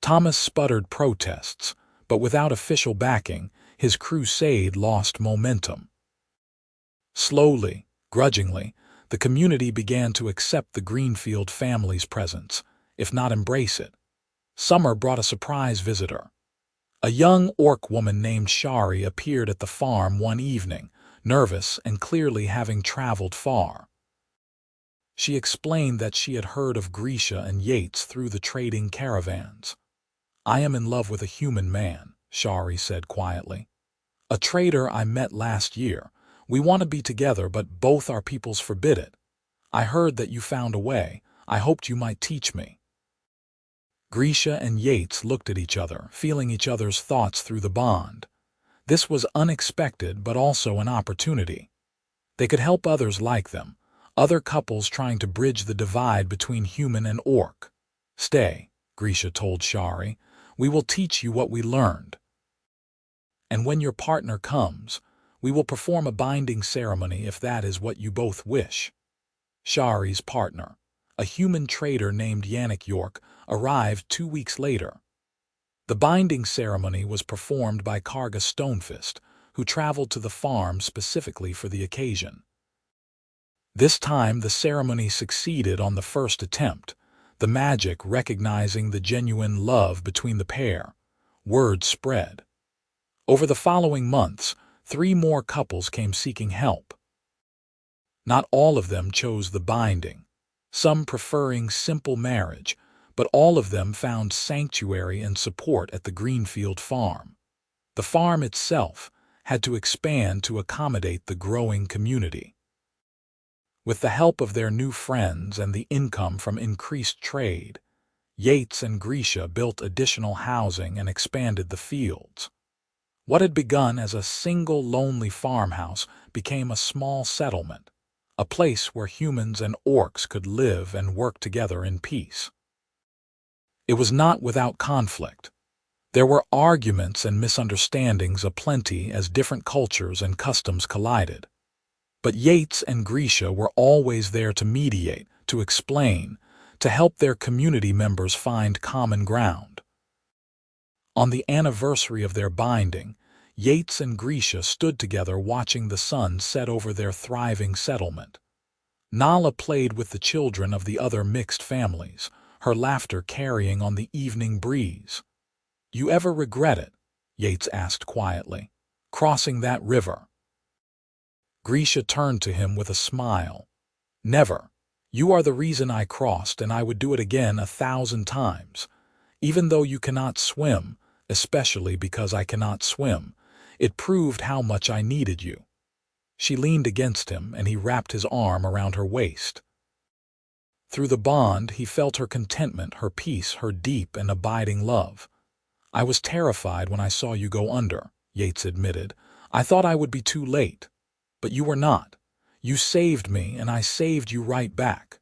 Thomas sputtered protests, but without official backing, his crusade lost momentum. Slowly, grudgingly, the community began to accept the Greenfield family's presence, if not embrace it. Summer brought a surprise visitor. A young orc woman named Shari appeared at the farm one evening, nervous and clearly having traveled far. She explained that she had heard of Grisha and Yates through the trading caravans. "I am in love with a human man," Shari said quietly. "A trader I met last year. We want to be together, but both our peoples forbid it. I heard that you found a way. I hoped you might teach me." Grisha and Yates looked at each other, feeling each other's thoughts through the bond. This was unexpected, but also an opportunity. They could help others like them, other couples trying to bridge the divide between human and orc. "Stay," Grisha told Shari. "We will teach you what we learned. And when your partner comes, we will perform a binding ceremony if that is what you both wish." Shari's partner, a human trader named Yannick York, arrived 2 weeks later. The binding ceremony was performed by Karga Stonefist, who traveled to the farm specifically for the occasion. This time the ceremony succeeded on the first attempt, the magic recognizing the genuine love between the pair. Word spread. Over the following months, 3 more couples came seeking help. Not all of them chose the binding, some preferring simple marriage, but all of them found sanctuary and support at the Greenfield farm. The farm itself had to expand to accommodate the growing community. With the help of their new friends and the income from increased trade, Yates and Grisha built additional housing and expanded the fields. What had begun as a single lonely farmhouse became a small settlement, a place where humans and orcs could live and work together in peace. It was not without conflict. There were arguments and misunderstandings aplenty as different cultures and customs collided. But Yates and Grisha were always there to mediate, to explain, to help their community members find common ground. On the anniversary of their binding, Yates and Grisha stood together watching the sun set over their thriving settlement. Nala played with the children of the other mixed families, her laughter carrying on the evening breeze. "You ever regret it?" Yates asked quietly. "Crossing that river?" Grisha turned to him with a smile. "Never. You are the reason I crossed, and I would do it again 1,000 times. Even though you cannot swim, especially because I cannot swim. It proved how much I needed you." She leaned against him, and he wrapped his arm around her waist. Through the bond, he felt her contentment, her peace, her deep and abiding love. "I was terrified when I saw you go under," Yates admitted. "I thought I would be too late. But you were not. You saved me, and I saved you right back."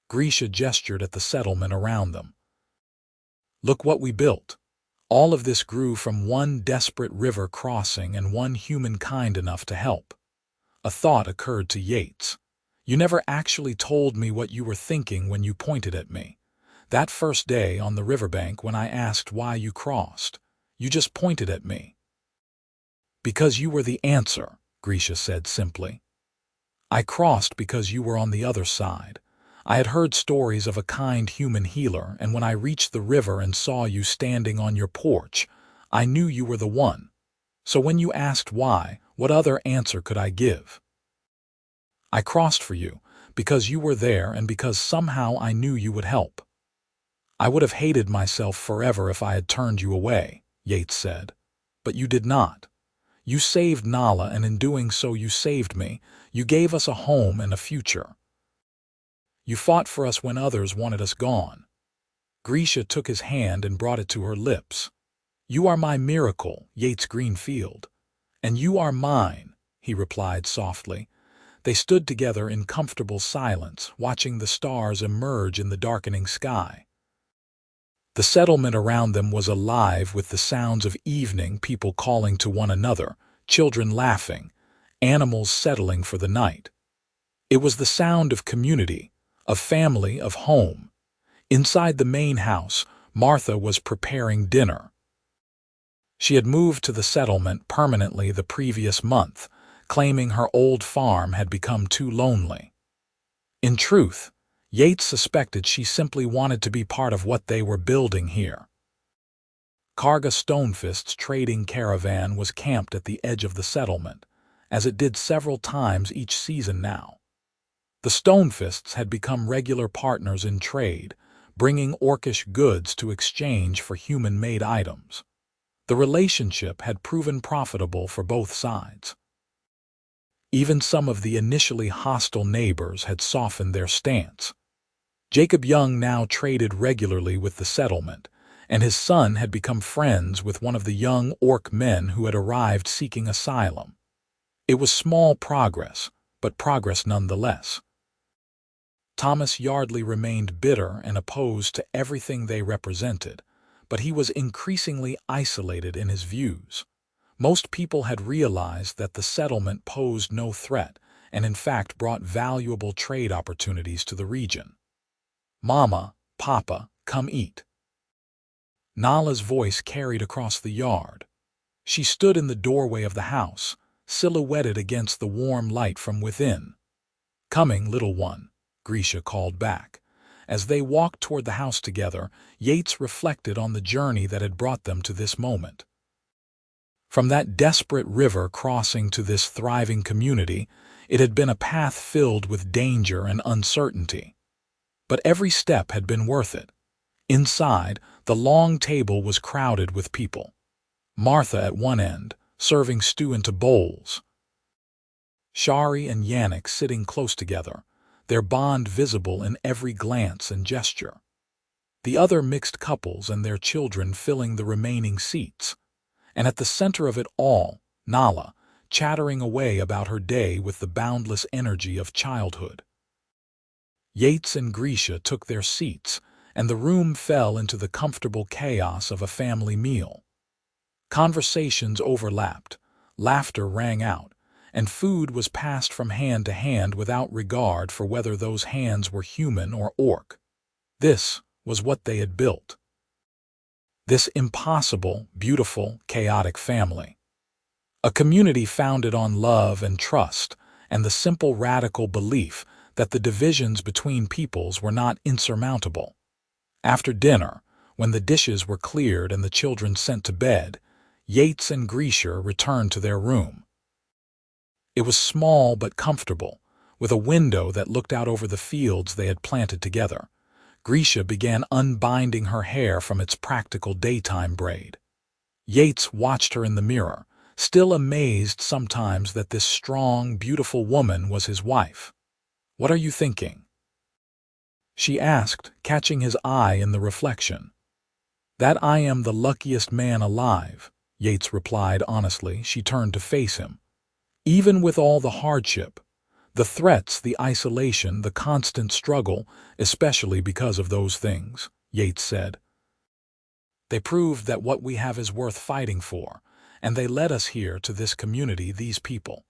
Grisha gestured at the settlement around them. "Look what we built. All of this grew from one desperate river crossing and one human kind enough to help." A thought occurred to Yates. "You never actually told me what you were thinking when you pointed at me. That first day on the riverbank when I asked why you crossed, you just pointed at me." "Because you were the answer," Grisha said simply. "I crossed because you were on the other side. I had heard stories of a kind human healer, and when I reached the river and saw you standing on your porch, I knew you were the one. So when you asked why, what other answer could I give? I crossed for you, because you were there and because somehow I knew you would help." "I would have hated myself forever if I had turned you away," Yates said. "But you did not. You saved Nala, and in doing so you saved me. You gave us a home and a future. You fought for us when others wanted us gone." Grisha took his hand and brought it to her lips. "You are my miracle, Yates Greenfield." "And you are mine," he replied softly. They stood together in comfortable silence, watching the stars emerge in the darkening sky. The settlement around them was alive with the sounds of evening, people calling to one another, children laughing, animals settling for the night. It was the sound of community, of family, of home. Inside the main house, Martha was preparing dinner. She had moved to the settlement permanently the previous month, claiming her old farm had become too lonely. In truth, Yates suspected she simply wanted to be part of what they were building here. Karga Stonefist's trading caravan was camped at the edge of the settlement, as it did several times each season now. The Stonefists had become regular partners in trade, bringing orcish goods to exchange for human-made items. The relationship had proven profitable for both sides. Even some of the initially hostile neighbors had softened their stance. Jacob Young now traded regularly with the settlement, and his son had become friends with one of the young orc men who had arrived seeking asylum. It was small progress, but progress nonetheless. Thomas Yardley remained bitter and opposed to everything they represented, but he was increasingly isolated in his views. Most people had realized that the settlement posed no threat and in fact brought valuable trade opportunities to the region. "Mama, Papa, come eat." Nala's voice carried across the yard. She stood in the doorway of the house, silhouetted against the warm light from within. "Coming, little one," Grisha called back. As they walked toward the house together, Yates reflected on the journey that had brought them to this moment. From that desperate river crossing to this thriving community, it had been a path filled with danger and uncertainty. But every step had been worth it. Inside, the long table was crowded with people. Martha at one end, serving stew into bowls. Shari and Yannick sitting close together, their bond visible in every glance and gesture. The other mixed couples and their children filling the remaining seats. And at the center of it all, Nala, chattering away about her day with the boundless energy of childhood. Yates and Grisha took their seats, and the room fell into the comfortable chaos of a family meal. Conversations overlapped, laughter rang out, and food was passed from hand to hand without regard for whether those hands were human or orc. This was what they had built. This impossible, beautiful, chaotic family. A community founded on love and trust, and the simple radical belief that the divisions between peoples were not insurmountable. After dinner, when the dishes were cleared and the children sent to bed, Yates and Grisha returned to their room. It was small but comfortable, with a window that looked out over the fields they had planted together. Grisha began unbinding her hair from its practical daytime braid. Yates watched her in the mirror, still amazed sometimes that this strong, beautiful woman was his wife. "What are you thinking?" she asked, catching his eye in the reflection. "That I am the luckiest man alive," Yates replied honestly. She turned to face him. "Even with all the hardship, the threats, the isolation, the constant struggle, especially because of those things," Yates said. "They proved that what we have is worth fighting for, and they led us here to this community, these people.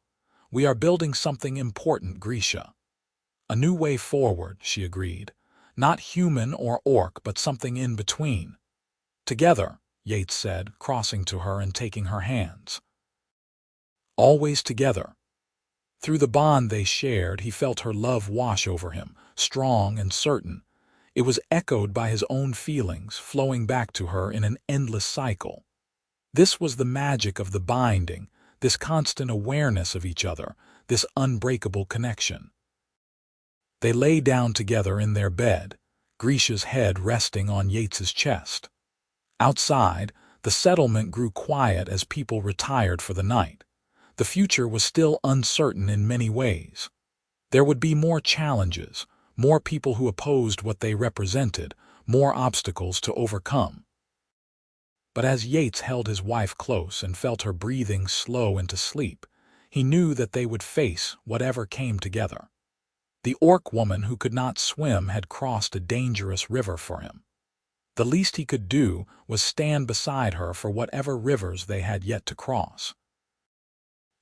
We are building something important, Grisha." "A new way forward," she agreed. "Not human or orc, but something in between." "Together," Yates said, crossing to her and taking her hands. "Always together." Through the bond they shared, he felt her love wash over him, strong and certain. It was echoed by his own feelings, flowing back to her in an endless cycle. This was the magic of the binding, this constant awareness of each other, this unbreakable connection. They lay down together in their bed, Grisha's head resting on Yates's chest. Outside, the settlement grew quiet as people retired for the night. The future was still uncertain in many ways. There would be more challenges, more people who opposed what they represented, more obstacles to overcome. But as Yates held his wife close and felt her breathing slow into sleep, he knew that they would face whatever came together. The orc woman who could not swim had crossed a dangerous river for him. The least he could do was stand beside her for whatever rivers they had yet to cross.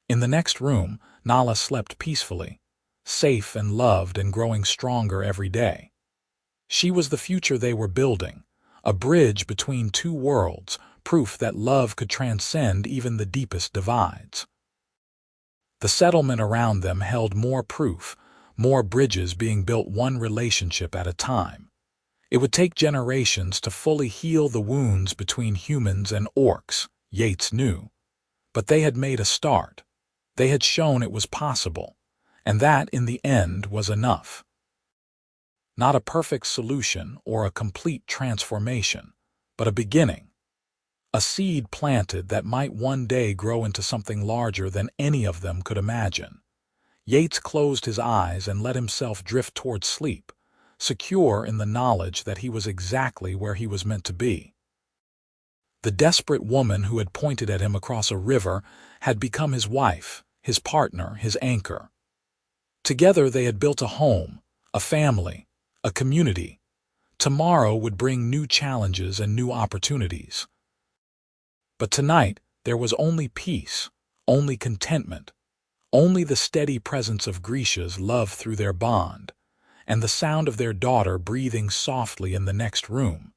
In the next room, Nala slept peacefully, safe and loved and growing stronger every day. She was the future they were building, a bridge between two worlds, proof that love could transcend even the deepest divides. The settlement around them held more proof, more bridges being built one relationship at a time. It would take generations to fully heal the wounds between humans and orcs, Yates knew. But they had made a start. They had shown it was possible, and that, in the end, was enough. Not a perfect solution or a complete transformation, but a beginning. A seed planted that might one day grow into something larger than any of them could imagine. Yates closed his eyes and let himself drift toward sleep, secure in the knowledge that he was exactly where he was meant to be. The desperate woman who had pointed at him across a river had become his wife, his partner, his anchor. Together they had built a home, a family, a community. Tomorrow would bring new challenges and new opportunities. But tonight there was only peace, only contentment, only the steady presence of Grisha's love through their bond, and the sound of their daughter breathing softly in the next room.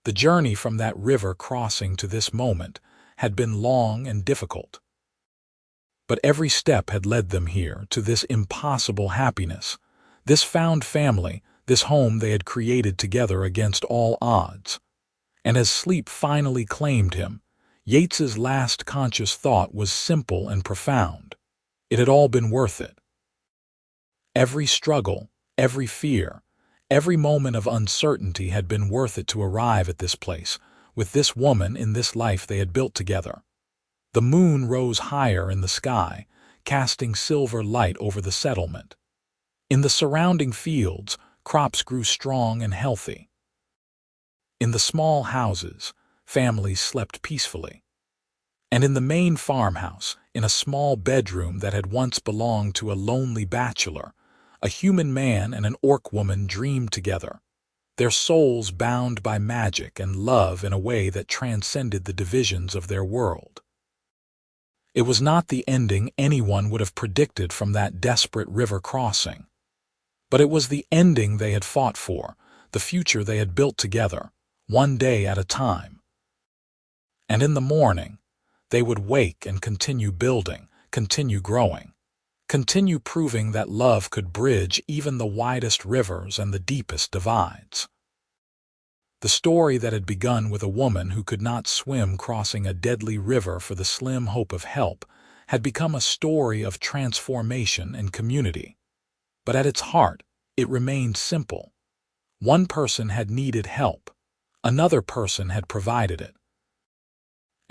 The journey from that river crossing to this moment had been long and difficult. But every step had led them here, to this impossible happiness, this found family, this home they had created together against all odds. And as sleep finally claimed him, Yates's last conscious thought was simple and profound. It had all been worth it. Every struggle, every fear, every moment of uncertainty had been worth it to arrive at this place, with this woman in this life they had built together. The moon rose higher in the sky, casting silver light over the settlement. In the surrounding fields, crops grew strong and healthy. In the small houses, families slept peacefully. And in the main farmhouse, in a small bedroom that had once belonged to a lonely bachelor, a human man and an orc woman dreamed together, their souls bound by magic and love in a way that transcended the divisions of their world. It was not the ending anyone would have predicted from that desperate river crossing. But it was the ending they had fought for, the future they had built together, one day at a time. And in the morning, they would wake and continue building, continue growing, continue proving that love could bridge even the widest rivers and the deepest divides. The story that had begun with a woman who could not swim crossing a deadly river for the slim hope of help had become a story of transformation and community. But at its heart, it remained simple. One person had needed help. Another person had provided it.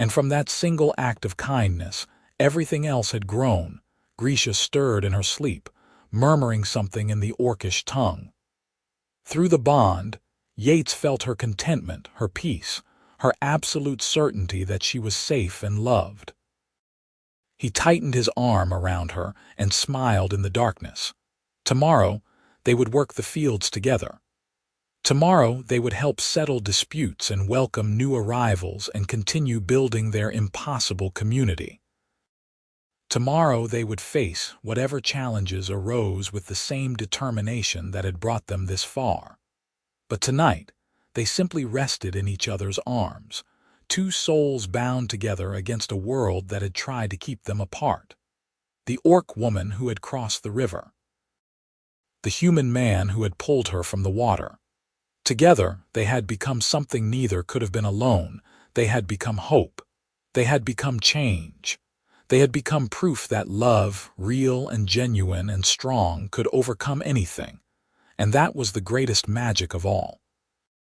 And from that single act of kindness, everything else had grown. Grisha stirred in her sleep, murmuring something in the orcish tongue. Through the bond, Yates felt her contentment, her peace, her absolute certainty that she was safe and loved. He tightened his arm around her and smiled in the darkness. Tomorrow, they would work the fields together. Tomorrow, they would help settle disputes and welcome new arrivals and continue building their impossible community. Tomorrow, they would face whatever challenges arose with the same determination that had brought them this far. But tonight, they simply rested in each other's arms, two souls bound together against a world that had tried to keep them apart. The orc woman who had crossed the river. The human man who had pulled her from the water. Together, they had become something neither could have been alone. They had become hope. They had become change. They had become proof that love, real and genuine and strong, could overcome anything. And that was the greatest magic of all.